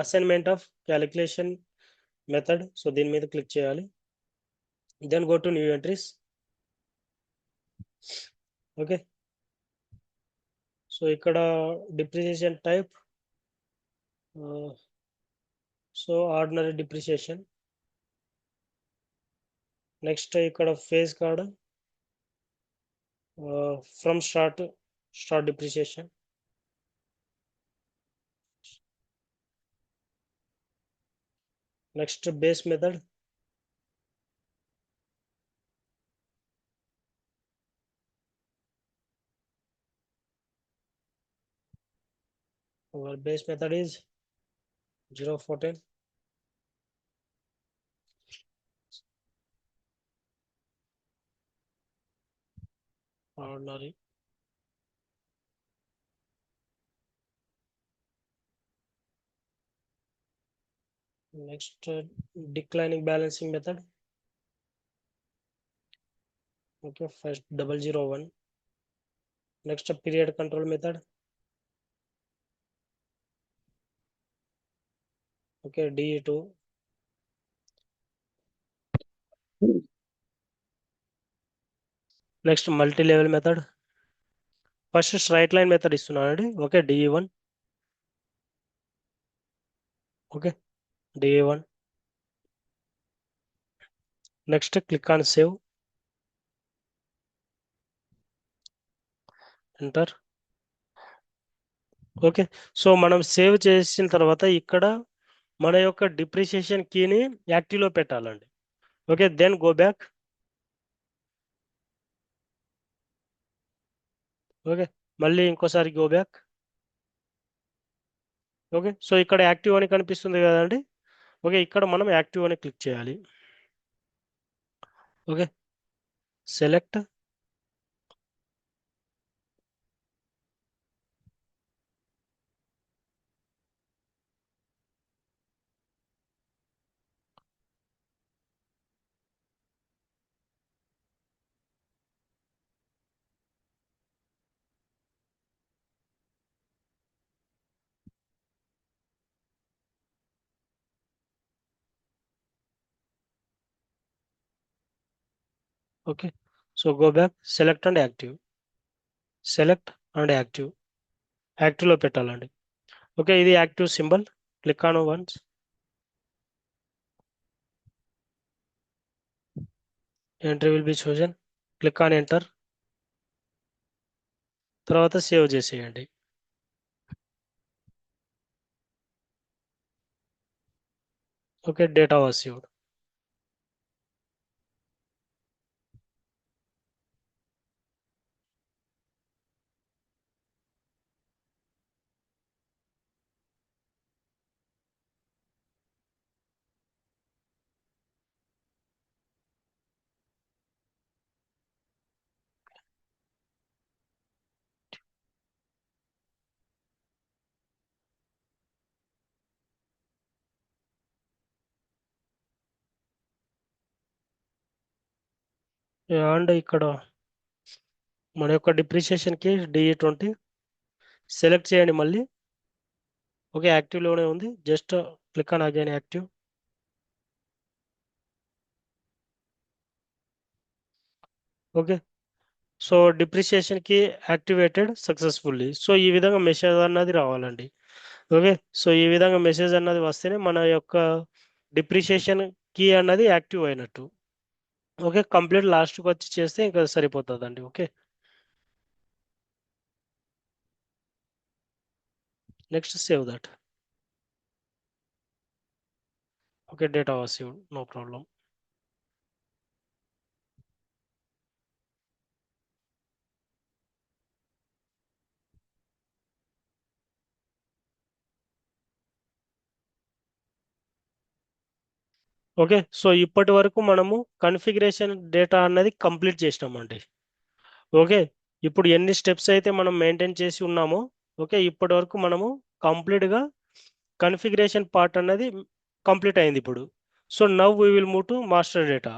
assignment of calculation method, so దీని మీద క్లిక్ చేయాలి. Then go to new entries. Okay, so ఇక్కడ depreciation type, so ordinary depreciation. Next ఇక్కడ phase card from start depreciation. Next base method. our base method is 014. ordinary. Next declining balancing method. Okay, first 001. Next period control method. Okay, DE2. Next multi-level method. First straight line method ఇస్తున్నానండి. Okay, DE1. Okay, DE1. Next click on save. Enter. Okay, so మనం save చేసిన తర్వాత ఇక్కడ మన యొక్క depreciation కీని active లో పెట్టాలండి. Okay, then go back. Okay, మళ్ళీ ఇంకోసారి గో బ్యాక్. ఓకే, సో ఇక్కడ యాక్టివ్ అని కనిపిస్తుంది కదండి. ఓకే, ఇక్కడ మనం యాక్టివ్ అని క్లిక్ చేయాలి. Okay, select. Okay, so go back, select and active. Select and active, active లో పెట్టాలండి. ఓకే, ఇది active symbol. Click on once. Entry will be chosen. Click on enter. తర్వాత సేవ్ చేసేయండి. Okay, data was saved. And ఇక్కడ మన యొక్క డిప్రిషియేషన్కి DE20 select చేయండి మళ్ళీ. ఓకే, యాక్టివ్లోనే ఉంది. Just click on again active. Okay, so డిప్రిషియేషన్కి యాక్టివేటెడ్ సక్సెస్ఫుల్లీ. సో ఈ విధంగా మెసేజ్ అన్నది రావాలండి. ఓకే, సో ఈ విధంగా మెసేజ్ అన్నది వస్తేనే మన యొక్క డిప్రిషియేషన్ కీ అన్నది యాక్టివ్ అయినట్టు. ఓకే, కంప్లీట్ లాస్ట్కి వచ్చి చేస్తే ఇంకా సరిపోతుందండి. Okay, next save that. Okay, data was saved, no problem. Okay, so ఇప్పటి వరకు మనము కన్ఫిగరేషన్ డేటా అన్నది కంప్లీట్ చేసినామండి. ఓకే, ఇప్పుడు ఎన్ని స్టెప్స్ అయితే మనం మెయింటైన్ చేసి ఉన్నామో, ఓకే, ఇప్పటి వరకు మనము కంప్లీట్గా కన్ఫిగరేషన్ పార్ట్ అన్నది కంప్లీట్ అయింది ఇప్పుడు. So now we will move to master data.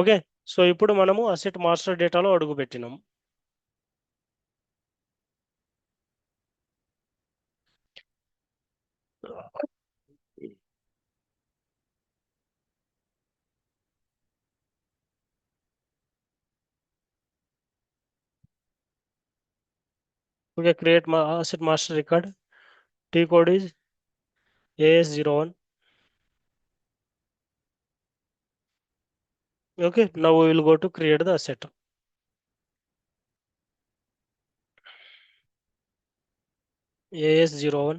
Okay, so ఇప్పుడు మనము అసెట్ మాస్టర్ డేటాలో అడుగు పెట్టినాం. ఓకే, క్రియేట్ మా asset master record. T code is AS01. Okay, now we will go to create the asset. AS01.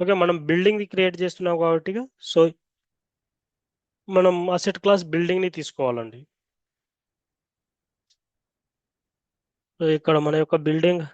Okay, మనం building ని create చేస్తున్నాం కాబట్టి సో మనం అసెట్ క్లాస్ బిల్డింగ్ ని తీసుకోవాలండి. సో ఇక్కడ మన యొక్క building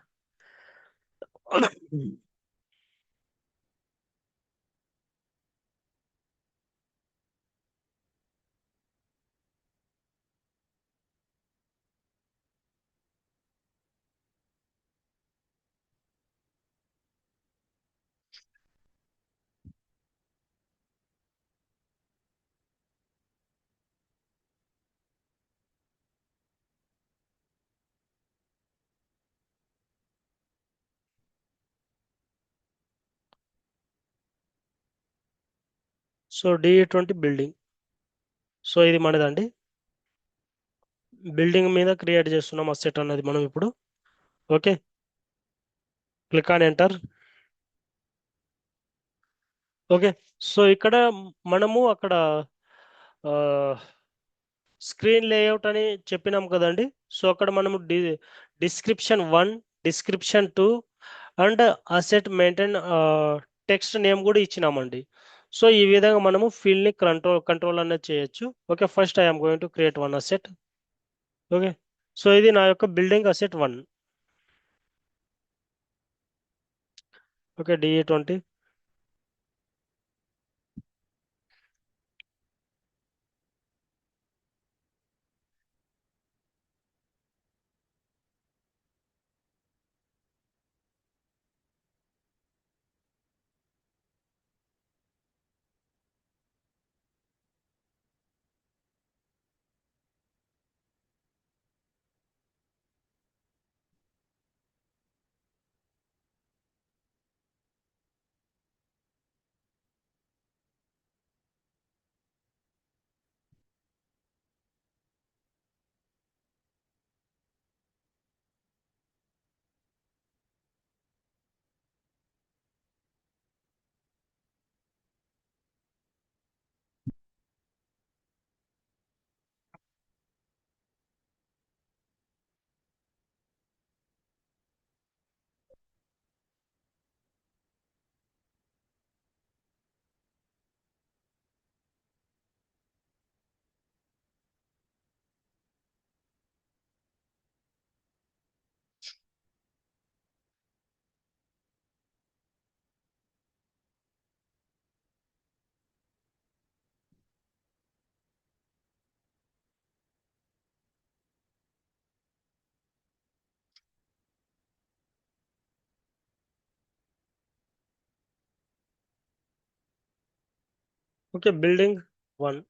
so DE20 building. So ఇది మనదండి. బిల్డింగ్ మీద క్రియేట్ చేస్తున్నాం అసెట్ అన్నది మనం ఇప్పుడు. Okay, click on enter. Okay, so ఇక్కడ మనము అక్కడ స్క్రీన్ లేఅవుట్ అని చెప్పినాం కదండి. సో అక్కడ మనము description 1, description 2 and asset maintain text name కూడా ఇచ్చినామండి. సో ఈ విధంగా మనము ఫీల్డ్ని కంట్రోల్ అనేది చేయొచ్చు. Okay, first I'm going to create one asset. Okay, so ఇది నా యొక్క building asset 1. Okay, DE20. Okay, building one.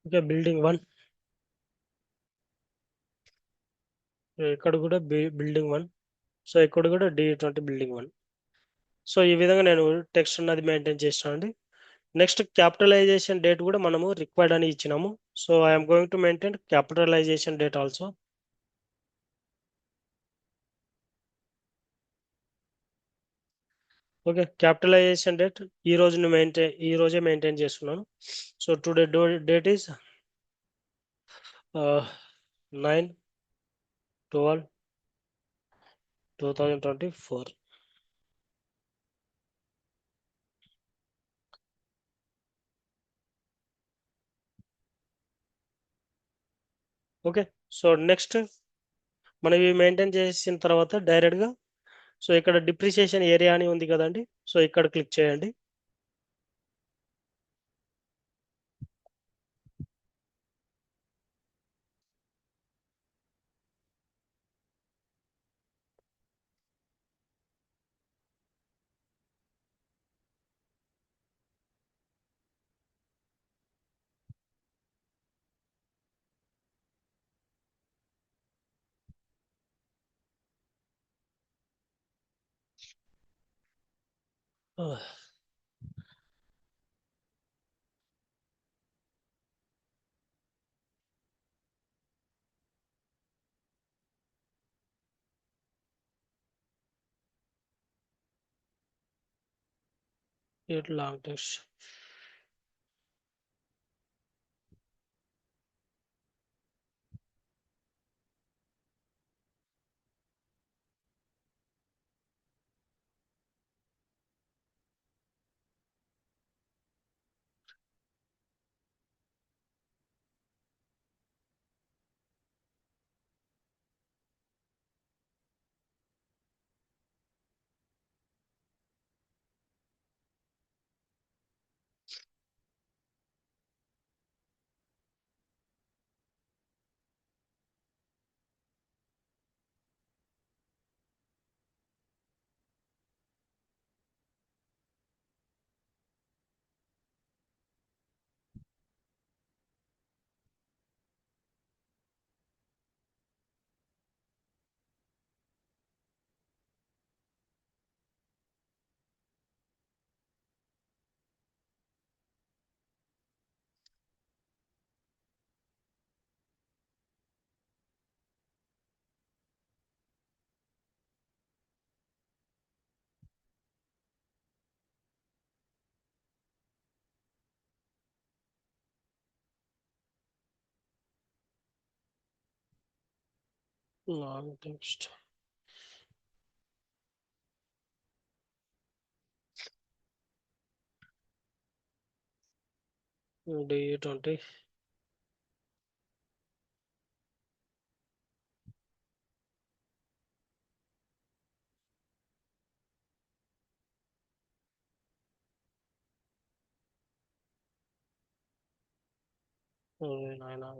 Okay, building one. ఇక్కడ కూడా బిల్డింగ్ వన్. సో ఇక్కడ కూడా D20 బిల్డింగ్ వన్. సో ఈ విధంగా నేను టెక్స్ట్ ఉన్నది మెయింటైన్ చేస్తానండి. నెక్స్ట్ క్యాపిటలైజేషన్ డేట్ కూడా మనము రిక్వైర్డ్ అని ఇచ్చినాము. So I'm going to maintain capitalisation date also. Okay, capitalisation date ఈ రోజే మెయింటైన్ చేస్తున్నాను. So today date is 9/12/2024. Okay, so next మనం ఇవి మెయింటైన్ చేసిన తర్వాత డైరెక్ట్గా సో ఇక్కడ డిప్రిసియేషన్ ఏరియా అని ఉంది కదండి. సో ఇక్కడ క్లిక్ చేయండి. Long text. Long text. D20. నాయనా.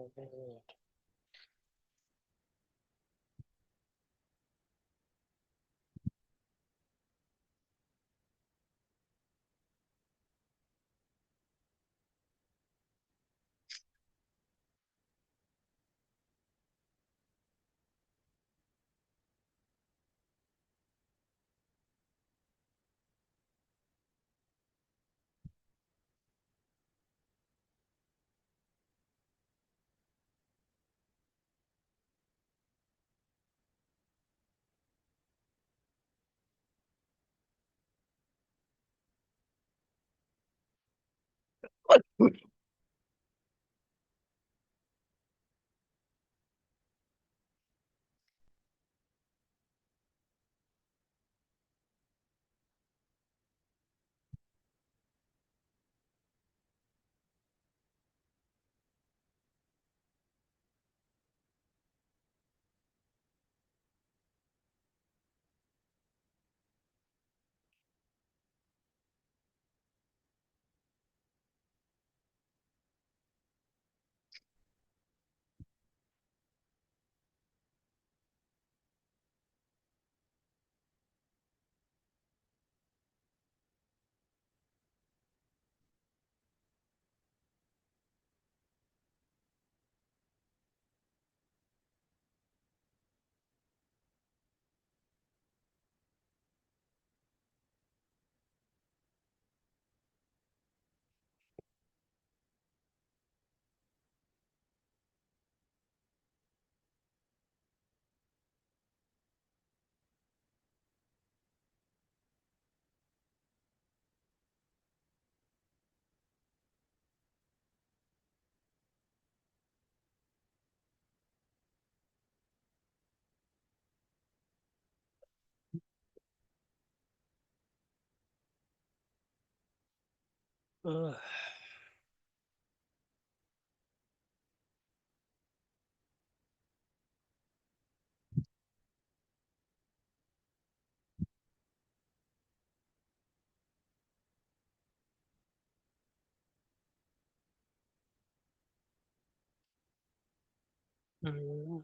Uh, mm,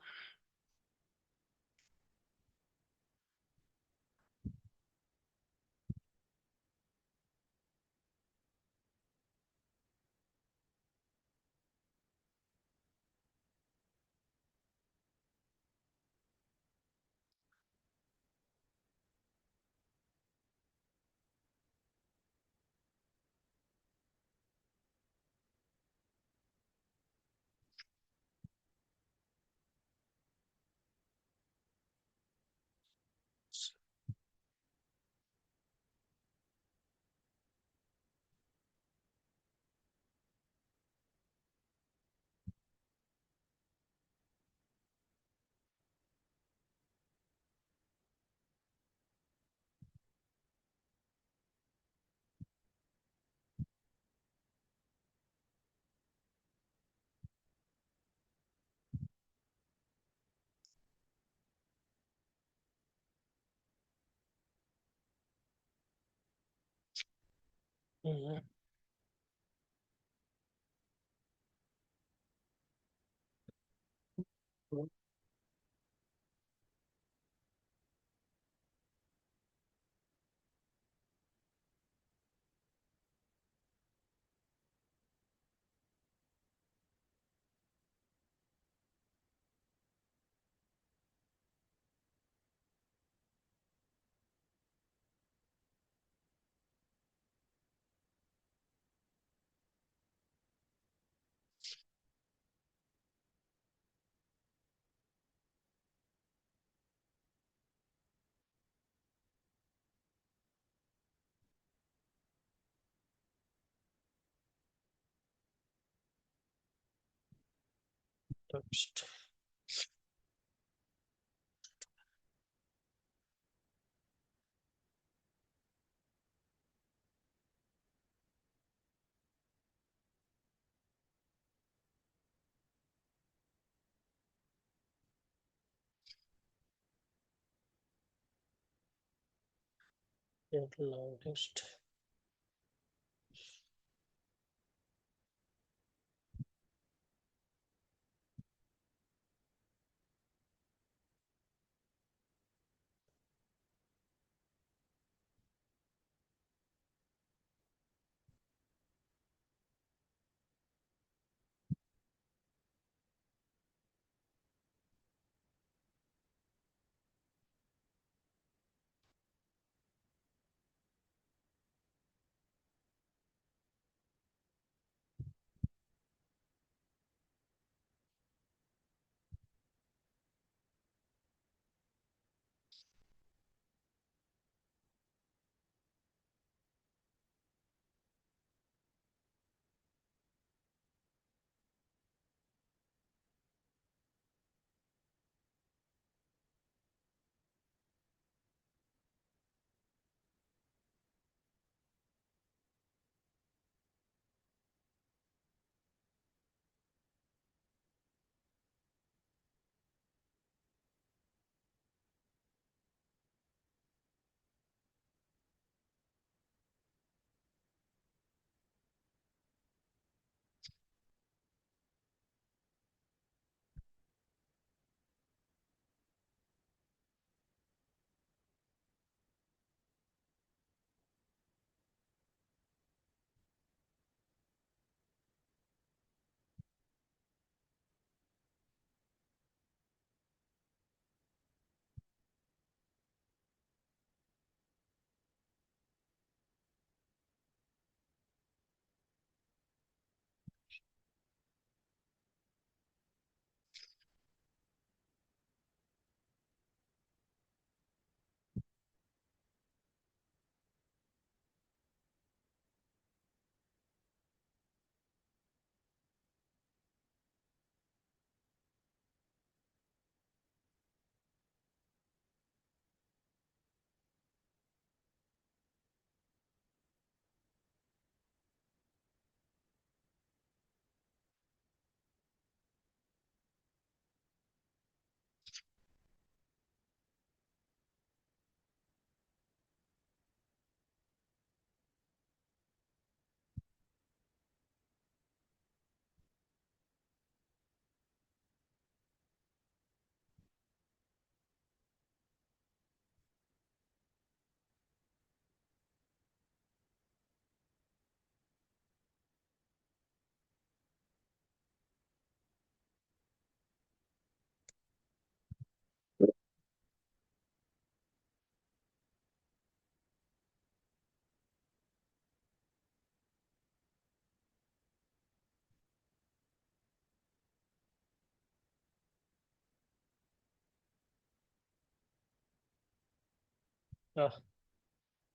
mm, mm, text. Long text.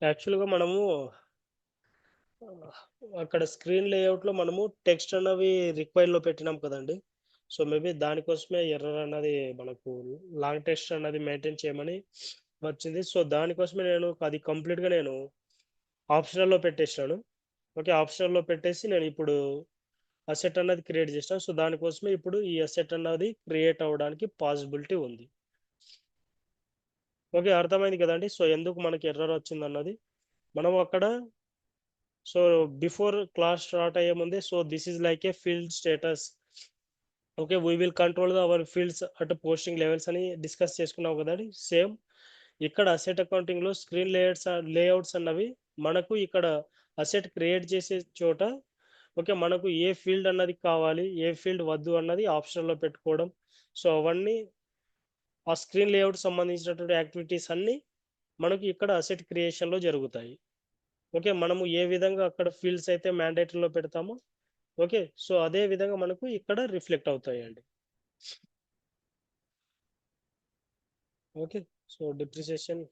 యాక్చువల్గా మనము అక్కడ స్క్రీన్ లేఅవుట్లో మనము టెక్స్ట్ అన్నవి రిక్వైర్లో పెట్టినాం కదండి. సో మేబీ దానికోసమే ఎర్రర్ అన్నది మనకు లాంగ్ టెక్స్ట్ అన్నది మెయింటైన్ చేయమని వచ్చింది. సో దానికోసమే నేను అది కంప్లీట్గా నేను ఆప్షనల్లో పెట్టేసాను. ఓకే, ఆప్షనల్లో పెట్టేసి నేను ఇప్పుడు అసెట్ అన్నది క్రియేట్ చేసాను. సో దానికోసమే ఇప్పుడు ఈ అసెట్ అన్నది క్రియేట్ అవ్వడానికి పాసిబిలిటీ ఉంది. ఓకే, అర్థమైంది కదండి. సో ఎందుకు మనకి ఎర్రర్ వచ్చింది అన్నది మనం అక్కడ. సో బిఫోర్ క్లాస్ స్టార్ట్ అయ్యే ముందే so this is like A field status. Okay, we will control our fields at posting levels అని డిస్కస్ చేసుకున్నాం కదండి. సేమ్ ఇక్కడ అసెట్ అకౌంటింగ్లో స్క్రీన్ లేఅవుట్స్ అన్నవి మనకు ఇక్కడ అసెట్ క్రియేట్ చేసే చోట ఓకే మనకు ఏ ఫీల్డ్ అన్నది కావాలి, ఏ ఫీల్డ్ వద్దు అన్నది ఆప్షన్లో పెట్టుకోవడం. సో అవన్నీ ఆ స్క్రీన్ లేఅవుట్ సంబంధించినటువంటి యాక్టివిటీస్ అన్నీ మనకు ఇక్కడ అసెట్ క్రియేషన్లో జరుగుతాయి. ఓకే, మనము ఏ విధంగా అక్కడ ఫీల్డ్స్ అయితే మ్యాండేటరీలో పెడతామో ఓకే సో అదే విధంగా మనకు ఇక్కడ రిఫ్లెక్ట్ అవుతాయండి. ఓకే, సో డిప్రిసియేషన్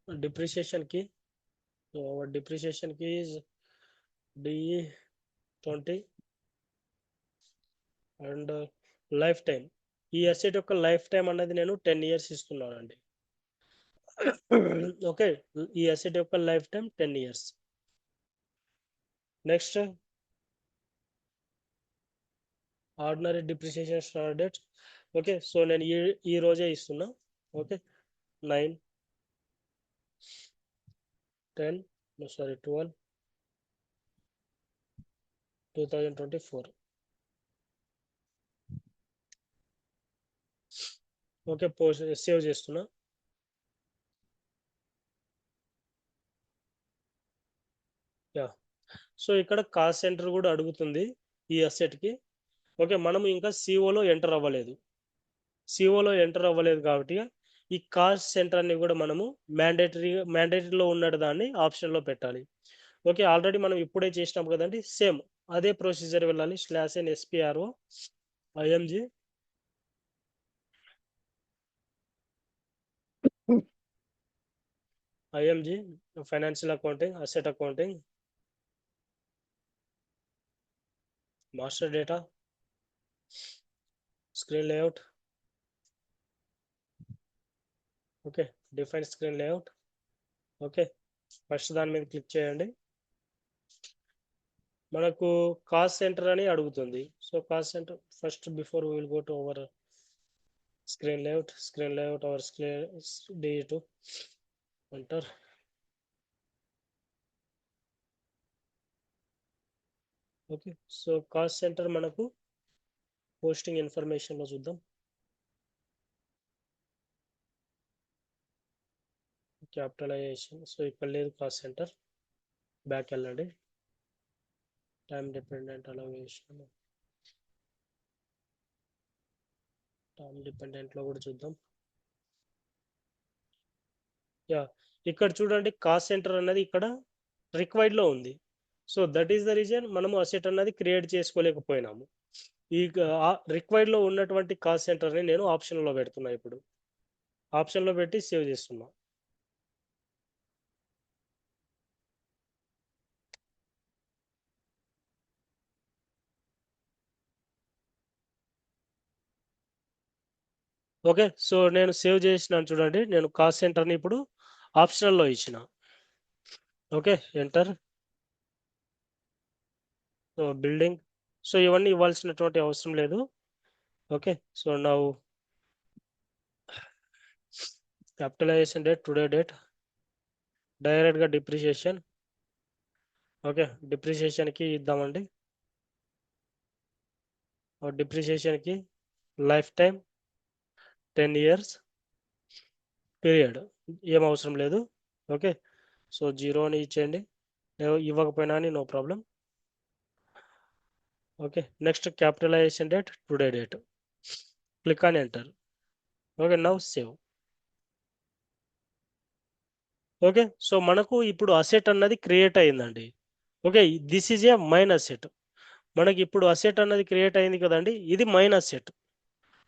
డిప్రిసియేషన్ కి డిప్రిసియేషన్ కి DE 20 అండ్ లైఫ్ టైం. ఈ అసెట్ యొక్క లైఫ్ టైం అనేది నేను 10 years ఇస్తున్నానండి. ఓకే, ఈ అసెట్ యొక్క life time 10 years. Next ordinary depreciation start date. Okay, so నేను ఈ రోజే ఇస్తున్నా. Okay, 9 10 sorry 12 2024. Okay, post save చేస్తున్నా. యా, సో ఇక్కడ కాస్ట్ సెంటర్ కూడా అడుగుతుంది ఈ అసెట్కి. ఓకే, మనం ఇంకా సిఓలో ఎంటర్ అవ్వలేదు. సిఓలో ఎంటర్ అవ్వలేదు కాబట్టి ఈ కాస్ట్ సెంటర్ అన్ని కూడా మనము మ్యాండేటరీలో ఉన్న దాన్ని ఆప్షన్లో పెట్టాలి. ఓకే, ఆల్రెడీ మనం ఇప్పుడే చేసినాం కదండి. సేమ్ అదే ప్రొసీజర్ వెళ్ళాలి. /NSPRO IMG financial accounting asset accounting master data screen layout. Okay, define screen layout. Okay, first దాని మీద క్లిక్ చేయండి. మనకు కాస్ట్ సెంటర్ అని అడుగుతుంది. So cost centre first before will go to our screen layout our screen DE2 enter. Okay, so cost centre మనకు posting ఇన్ఫర్మేషన్లో చూద్దాం. Capitalisation so ఇక్కడ లేదు కాస్ట్ సెంటర్. బ్యాక్ వెళ్ళండి. టైం డిపెండెంట్ అలొకేషన్ టైం డిపెండెంట్లో కూడా చూద్దాం. యా, ఇక్కడ చూడండి కాస్ట్ సెంటర్ అన్నది ఇక్కడ రిక్వైర్డ్లో ఉంది. So that is the reason మనము అసెట్ అన్నది క్రియేట్ చేసుకోలేకపోయినాము. ఈ రిక్వైర్డ్లో ఉన్నటువంటి కాస్ట్ సెంటర్ని నేను ఆప్షన్లో పెడుతున్నా. ఇప్పుడు ఆప్షన్లో పెట్టి సేవ్ చేస్తున్నా. ఓకే, సో నేను సేవ్ చేసినాను చూడండి. నేను కాస్ట్ సెంటర్ని ఇప్పుడు ఆప్షనల్లో ఇచ్చిన. Okay, enter. So building so ఇవన్నీ ఇవ్వాల్సినటువంటి అవసరం లేదు. ఓకే, సో నా క్యాపిటలైజేషన్ డేట్ టుడే డేట్ డైరెక్ట్గా డిప్రిసియేషన్. ఓకే, డిప్రిసియేషన్కి ఇద్దామండి. డిప్రిసియేషన్కి లైఫ్ టైం 10 years పీరియడ్ ఏం అవసరం లేదు. ఓకే, సో 0 అని ఇచ్చేయండి. ఇవ్వకపోయినా అని no problem. Okay, next capitalisation date today date click on enter. Okay, now save. Okay, so మనకు ఇప్పుడు అసెట్ అన్నది క్రియేట్ అయిందండి. Okay, this is a main asset. మనకి ఇప్పుడు అసెట్ అన్నది క్రియేట్ అయింది కదండి. ఇది మైన్ అసెట్.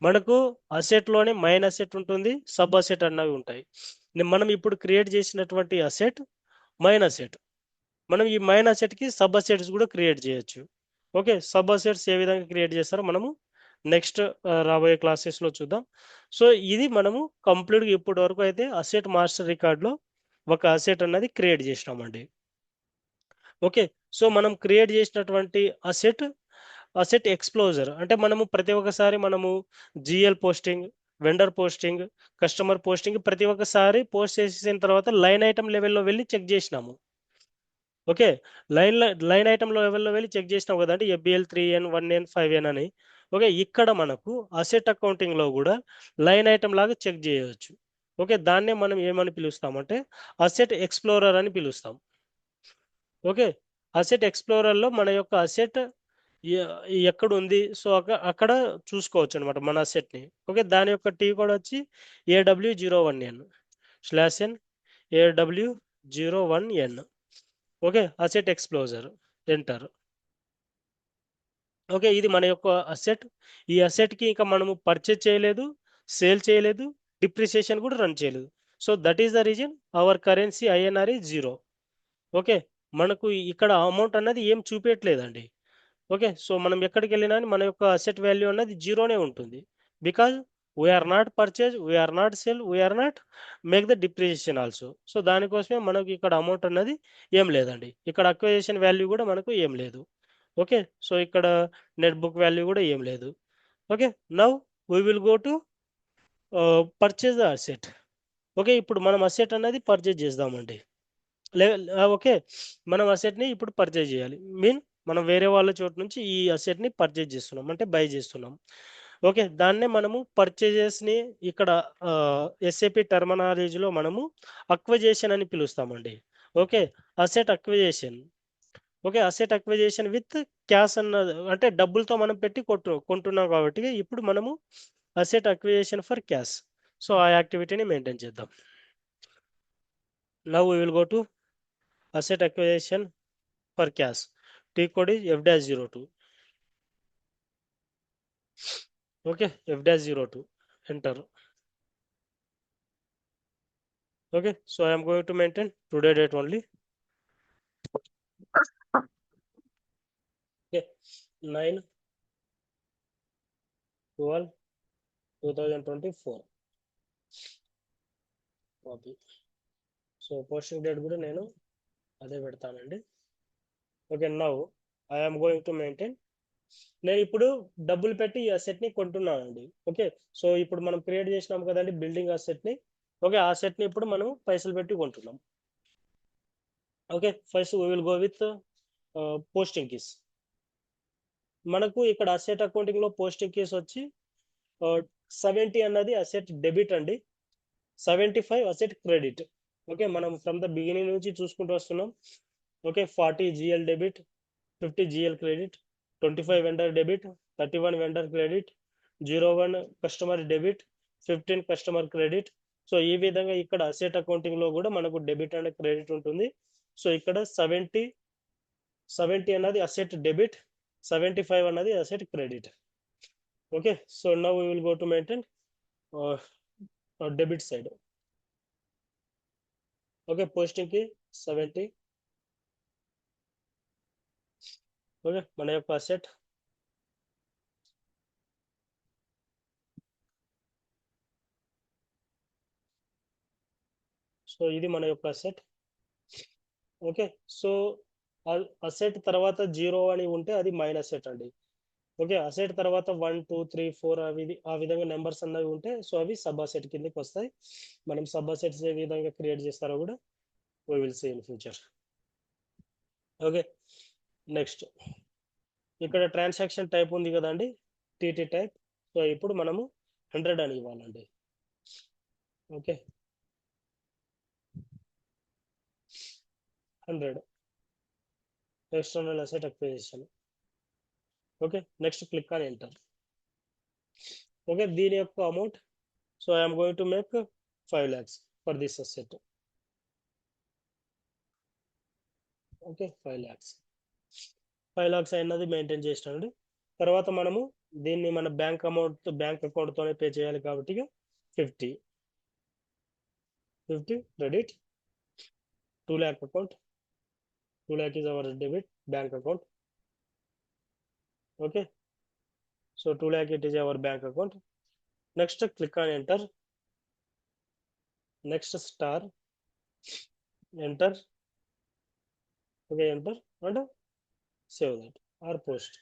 మనకు అసెట్ లోనే మైన్ అసెట్ ఉంటుంది, సబ్ అసెట్ అన్నవి ఉంటాయి. మనం ఇప్పుడు క్రియేట్ చేసినటువంటి అసెట్ మైన్ అసెట్. మనం ఈ మైన్ అసెట్ కి సబ్ అసెట్స్ కూడా క్రియేట్ చేయొచ్చు. ఓకే, సబ్ అసెట్స్ ఏ విధంగా క్రియేట్ చేస్తారో మనము నెక్స్ట్ రాబోయే క్లాసెస్ లో చూద్దాం. సో ఇది మనము కంప్లీట్గా ఇప్పటి వరకు అయితే అసెట్ మాస్టర్ రికార్డ్ లో ఒక అసెట్ అన్నది క్రియేట్ చేసినామండి. ఓకే, సో మనం క్రియేట్ చేసినటువంటి అసెట్ అసెట్ ఎక్స్ప్లోజర్ అంటే మనము ప్రతి ఒక్కసారి మనము GL posting, vendor posting, customer posting ప్రతి ఒక్కసారి పోస్ట్ చేసిన తర్వాత లైన్ ఐటమ్ లెవెల్లో వెళ్ళి చెక్ చేసినాము. ఓకే, లైన్ ఐటమ్ లెవెల్లో వెళ్ళి చెక్ చేసినాం కదండి, ఎఫ్బిఎల్ 3N 1N 5N అని. ఓకే, ఇక్కడ మనకు అసెట్ అకౌంటింగ్ లో కూడా లైన్ ఐటమ్ లాగా చెక్ చేయవచ్చు. ఓకే, దాన్నే మనం ఏమని పిలుస్తామంటే అసెట్ ఎక్స్ప్లోరర్ అని పిలుస్తాం. ఓకే, అసెట్ ఎక్స్ప్లోరర్ లో మన యొక్క అసెట్ ఎక్కడ ఉంది, సో అక్కడ చూసుకోవచ్చు అనమాట మన అసెట్ ని. ఓకే, దాని యొక్క టీ కోడ్ వచ్చి AW01N/N AW01N. Okay, asset ఎక్స్ప్లోజర్ enter. Okay, ఇది మన యొక్క అసెట్. ఈ అసెట్ కి ఇంకా మనము పర్చేజ్ చేయలేదు, సేల్ చేయలేదు, డిప్రిసియేషన్ కూడా రన్ చేయలేదు. So that is the reason our currency INR is 0. Okay, మనకు ఇక్కడ అమౌంట్ అన్నది ఏం చూపించట్లేదండి. ఓకే, సో మనం ఎక్కడికి వెళ్ళినా మన యొక్క అసెట్ వాల్యూ అన్నది జీరోనే ఉంటుంది. Because we are not purchase, we are not sell, we are not make the depreciation also. So దానికోసమే మనకు ఇక్కడ అమౌంట్ అన్నది ఏం లేదండి. ఇక్కడ అక్విజిషన్ వాల్యూ కూడా మనకు ఏం లేదు. ఓకే, సో ఇక్కడ నెట్ బుక్ వాల్యూ కూడా ఏం లేదు. Okay, now we will go to purchase the asset. Okay, ఇప్పుడు మనం అసెట్ అనేది పర్చేజ్ చేద్దామండి. ఓకే, మనం అసెట్ని ఇప్పుడు పర్చేజ్ చేయాలి. మనం వేరే వాళ్ళ చోటు నుంచి ఈ అసెట్ని పర్చేజ్ చేస్తున్నాం అంటే బై చేస్తున్నాం. ఓకే, దాన్నే మనము పర్చేజెస్ని ఇక్కడ SAP టర్మినాలజీలో మనము అక్విజిషన్ అని పిలుస్తామండి. Okay, asset acquisition. Okay, asset acquisition with cash అన్నది అంటే డబ్బులతో మనం పెట్టి కొంటున్నాం కాబట్టి ఇప్పుడు మనము asset acquisition for cash. So ఆ యాక్టివిటీని మెయింటైన్ చేద్దాం. Now we will go to asset acquisition for cash. T code is F-02. Okay, F-02. Enter. Okay, so I am going to maintain today date only. Okay, 9/12/2024. Copy. So posting date కూడా నేను అదే పెడతానండి. Okay, now I am going to maintain. నేను ఇప్పుడు డబ్బులు పెట్టి ఈ asset ని కొంటున్నానండి. ఓకే, సో ఇప్పుడు మనం క్రియేట్ చేసినాం కదండి బిల్డింగ్ అసెట్ ని. ఓకే, ఆ సెట్ ని ఇప్పుడు మనం పైసలు పెట్టి కొంటున్నాం. Okay, first we will go with posting keys. మనకు ఇక్కడ అసెట్ అకౌంటింగ్ లో పోస్టింగ్ కీస్ వచ్చి 70 అన్నది అసెట్ డెబిట్ అండి, 75 అసెట్ క్రెడిట్. ఓకే, మనం ఫ్రమ్ ద బిగినింగ్ నుంచి చూసుకుంటూ వస్తున్నాం. Okay, 40 GL debit, 50 GL credit, 25 vendor debit, 31 vendor credit, 01 customer debit, 15 customer credit. So ఈ విధంగా ఇక్కడ అసెట్ అకౌంటింగ్ లో కూడా మనకు డెబిట్ అండ్ క్రెడిట్ ఉంటుంది. సో ఇక్కడ 70 అన్నది అసెట్ డెబిట్, 75 అన్నది asset credit. Okay, so now we will go to maintain debit side. Okay, posting కి 70. ఓకే, మన యొక్క అసెట్. సో ఇది మన యొక్క అసెట్. ఓకే, సో అసెట్ తర్వాత 0 అని ఉంటే అది మైనస్ సెట్ అండి. ఓకే, అసెట్ తర్వాత 1 2 3 4 ఆ విధంగా నెంబర్స్ అన్నవి ఉంటే సో అవి సబ్ అసెట్ కిందకి వస్తాయి. మనం సబ్ అసెట్స్ ఏ విధంగా క్రియేట్ చేస్తారో కూడా we will see in future. Okay, next ఇక్కడ ట్రాన్సాక్షన్ టైప్ ఉంది కదండి, TT టైప్. సో ఇప్పుడు మనము 100 అని ఇవ్వాలండి. Okay, 100 external asset acquisition. Okay, next click on enter. Okay, దీని యొక్క amount, so I'm going to make 5 lakhs for this asset. Okay, 5 lakhs. 5 lakhs అయినది మెయింటైన్ చేసినాండి. తర్వాత మనము దీన్ని మన బ్యాంక్ అకౌంట్తోనే పే చేయాలి కాబట్టి 50 credit 2 lakh account 2 lakh is our debit bank account. Okay, so 2 lakh it is our bank account. Next click on enter. Next star, enter. Okay, enter and save that or post.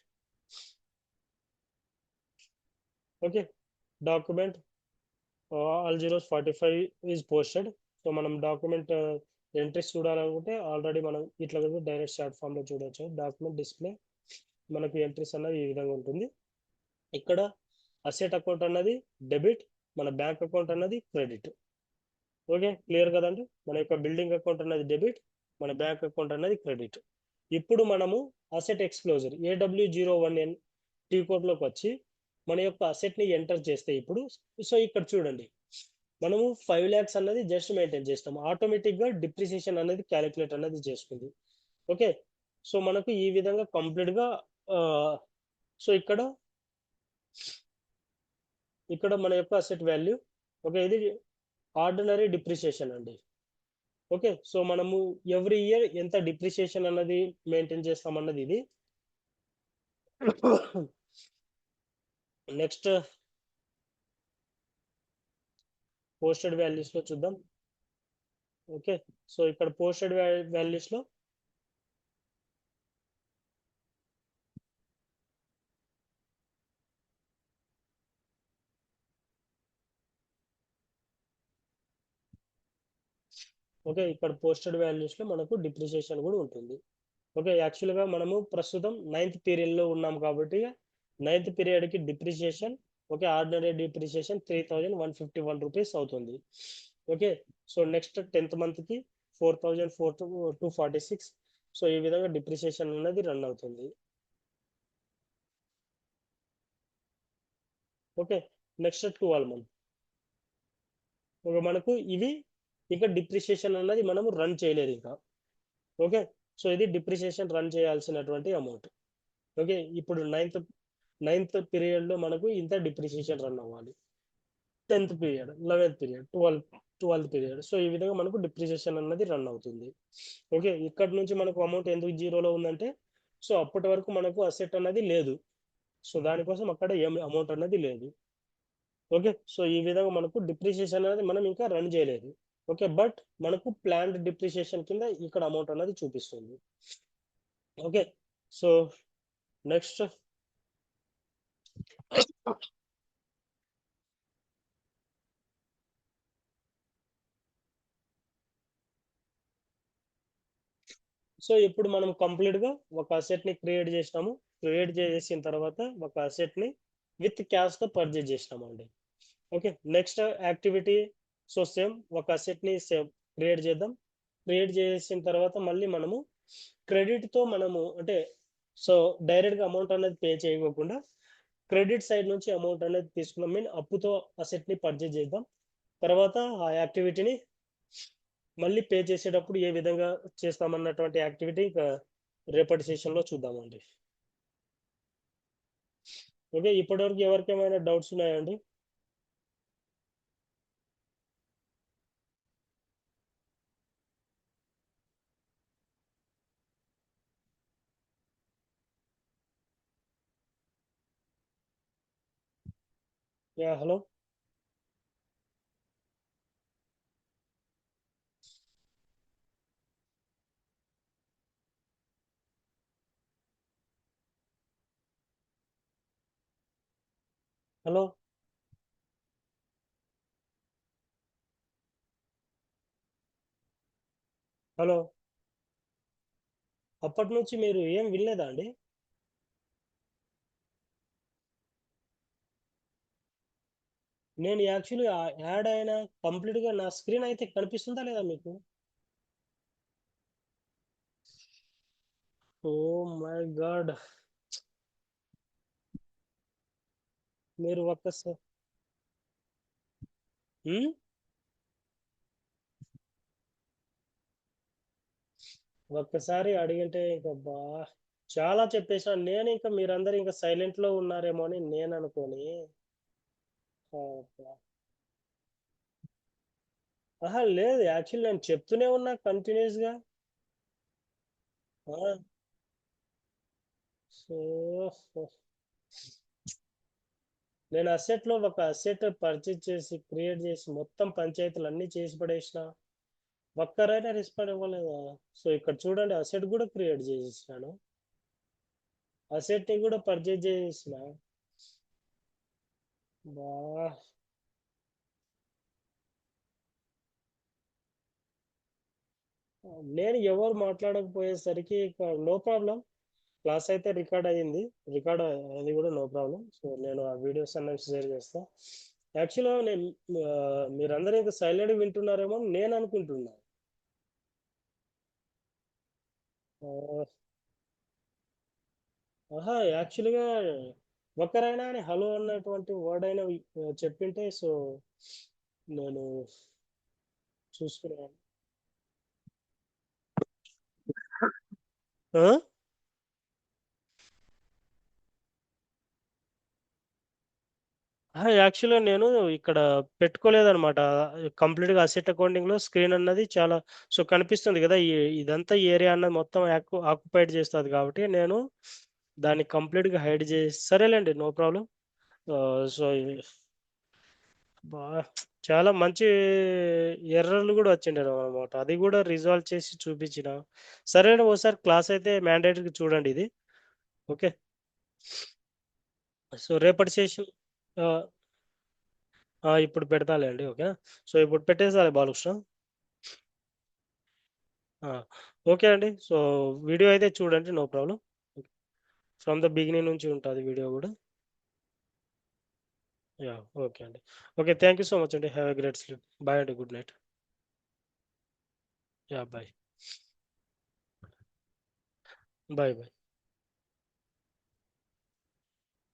Okay, document all zeros 45 is posted. So మనం document entries చూడాలనుకుంటే already మనం ఇట్లా direct short form లో చూడొచ్చు. Document display మనకు entries అన్నది ఈ విధంగా ఉంటుంది. ఇక్కడ అసెట్ అకౌంట్ అన్నది డెబిట్, మన బ్యాంక్ అకౌంట్ అన్నది క్రెడిట్. ఓకే, క్లియర్ కదండి. మన యొక్క బిల్డింగ్ అకౌంట్ అన్నది డెబిట్, మన బ్యాంక్ అకౌంట్ అన్నది క్రెడిట్. ఇప్పుడు మనము అసెట్ ఎక్స్క్లోజర్ AW01N టీ కోడ్లోకి వచ్చి మన యొక్క అసెట్ ని ఎంటర్ చేస్తే ఇప్పుడు సో ఇక్కడ చూడండి మనము 5 lakhs అన్నది జస్ట్ మెయింటైన్ చేస్తాం. ఆటోమేటిక్ గా డిప్రిసియేషన్ అనేది క్యాలిక్యులేట్ అనేది చేస్తుంది. ఓకే, సో మనకు ఈ విధంగా కంప్లీట్ గా సో ఇక్కడ మన యొక్క అసెట్ వాల్యూ. ఓకే, ఇది ఆర్డినరీ డిప్రిసియేషన్ అండి. ఓకే, సో మనము ఎవ్రీ ఇయర్ ఎంత డిప్రిసియేషన్ అన్నది మెయింటైన్ చేస్తాం అన్నది ఇది. నెక్స్ట్ పోస్టెడ్ వాల్యూస్ లో చూద్దాం. ఓకే, సో ఇక్కడ పోస్టెడ్ వాల్యూస్ లో ఓకే, ఇక్కడ పోస్టెడ్ వాల్యూస్ లో మనకు డిప్రిసియేషన్ కూడా ఉంటుంది. ఓకే, యాక్చువల్ గా మనము ప్రస్తుతం 9th పీరియడ్ లో ఉన్నాం కాబట్టి 9th పీరియడ్ కి depreciation okay ordinary depreciation 3151 rupees అవుతుంది. Okay, so next 10th month కి 4246. సో ఈ విధంగా డిప్రిసియేషన్ అనేది రన్ అవుతుంది. Okay, next 12 month. ఓకే, మనకు ఇవి ఇక డిప్రిసియేషన్ అన్నది మనము రన్ చేయలేదు ఇంకా. ఓకే, సో ఇది డిప్రిసియేషన్ రన్ చేయాల్సినటువంటి అమౌంట్. ఓకే, ఇప్పుడు నైన్త్ పీరియడ్ లో మనకు ఇంత డిప్రిసియేషన్ రన్ అవ్వాలి. 10th period, 11th period, 12th period. So ఈ విధంగా మనకు డిప్రిసియేషన్ అన్నది రన్ అవుతుంది. ఓకే, ఇక్కడ నుంచి మనకు అమౌంట్ ఎందుకు జీరోలో ఉందంటే సో అప్పటి వరకు మనకు అసెట్ అన్నది లేదు. సో దానికోసం అక్కడ ఏం అమౌంట్ అన్నది లేదు. ఓకే, సో ఈ విధంగా మనకు డిప్రిసియేషన్ అనేది మనం ఇంకా రన్ చేయలేదు. ఓకే, బట్ మనకు ప్లాన్డ్ డిప్రిసియేషన్ కింద ఇక్కడ అమౌంట్ అనేది చూపిస్తుంది. ఓకే, సో నెక్స్ట్ సో ఇప్పుడు మనం కంప్లీట్ గా ఒక అసెట్ ని క్రియేట్ చేసినాము. క్రియేట్ చేసిన తర్వాత ఒక అసెట్ ని విత్ క్యాష్ తో పర్చేజ్ చేసినాము అండి. Okay, next activity so same ఒక అసెట్ ని సేమ్ క్రియేట్ చేద్దాం. క్రియేట్ చేసిన తర్వాత మళ్ళీ మనము క్రెడిట్ తో మనము అంటే సో డైరెక్ట్ గా అమౌంట్ అనేది పే చేయకోకుండా క్రెడిట్ సైడ్ నుంచి అమౌంట్ అనేది తీసుకున్నాం. మీన్ అప్పుతో అసెట్ ని పర్చేజ్ చేద్దాం. తర్వాత ఆ యాక్టివిటీని మళ్ళీ పే చేసేటప్పుడు ఏ విధంగా చేస్తామన్నటువంటి యాక్టివిటీ రేపటి సెషన్ లో చూద్దామండి. ఓకే, ఇప్పటివరకు ఎవరికి ఏమైనా డౌట్స్ ఉన్నాయండి? Yeah, hello. Hello, hello. అప్పటి నుంచి మీరు ఏం వినలేదా అండి? నేను యాక్చువల్లీ యాడ్ అయిన కంప్లీట్ గా నా స్క్రీన్ అయితే కనిపిస్తుందా లేదా మీకు? ఓ మై గాడ్, మీరు ఒక్కసారి హ్మ్? ఒక్కసారి అడిగింటే ఇంకా బా చాలా చెప్పేసాను. నేను ఇంకా మీరందరూ ఇంకా సైలెంట్‌లో ఉన్నారేమో అని నేను అనుకోని ఓకే. అహా! లేదు. యాక్చువల్లీ నేను చెప్తూనే ఉన్నా కంటిన్యూయస్‌గా. ఆ! సో, నేను అసెట్‌లో ఒక అసెట్ పర్చేజ్ చేసి, క్రియేట్ చేసి, మొత్తం పంచాయతీలన్నీ చేసి పడేసినా. ఒక్కరైనా రెస్పాండ్ ఇవ్వలేదా? సో, ఇక్కడ చూడండి అసెట్ గూడా క్రియేట్ చేసేసినాను. అసెట్‌ని గూడా పర్చేజ్ చేసేసిన. బా! నేను ఎవరు మాట్లాడకపోయేసరికి ఇక నో ప్రాబ్లమ్. క్లాస్ అయితే రికార్డ్ అయ్యింది. రికార్డ్ అది గూడా నో ప్రాబ్లమ్. సో, నేను ఆ వీడియోస్ అన్నవి షేర్ చేస్తా. యాక్చువల్‌గా నేను మీరందరూ ఇంక సైలెంట్‌గా వింటున్నారేమో అని నేను అనుకుంటున్నా. ఆహ్, అహా! యాక్చువల్‌గా ఒక్కరైనా అని హలో అన్నటువంటి వర్డ్ అయినా చెప్పింటే సో, నేను చూసుకునేవాడిని. ఆ! అహా! యాక్చువల్‌గా నేను ఇక్కడ పెట్టుకోలేదనమాట. కంప్లీట్‌గా అసెట్ అకౌంటింగ్‌లో స్క్రీన్ అన్నది చాలా సో, కనిపిస్తుంది గదా! ఇదంతా ఈ ఏరియా అన్నది మొత్తం ఆక్యుపైడ్ చేస్తది కాబట్టి నేను దాన్ని కంప్లీట్‌గా హైడ్ చేసి సరేలెండి. No problem. సో, బా చాలా మంచి ఎర్రర్‌లు గూడా వచ్చిండేనమాట. అది గూడా రిజాల్వ్ చేసి చూపించిన. సరే అండి. ఓసారి క్లాస్ అయితే మ్యాండేటరీగా చూడండి ఇది. ఓకే. సో, రేపటి సెషన్ ఆహ్, ఆ! ఇప్పుడు పెడతాలేండి. ఓకే. సో, ఇప్పుడు పెట్టేసాలి బాలకృష్ణ. ఆ! ఓకే అండి. సో, వీడియో అయితే చూడండి. No problem. From the beginning నుంచి ఉంటది వీడియో గూడా. యాహ్! ఓకే అండి. Okay. Thank you so much అండి. Have a great sleep. Bye అండి. Good night. Yeah! Bye. Bye. Bye.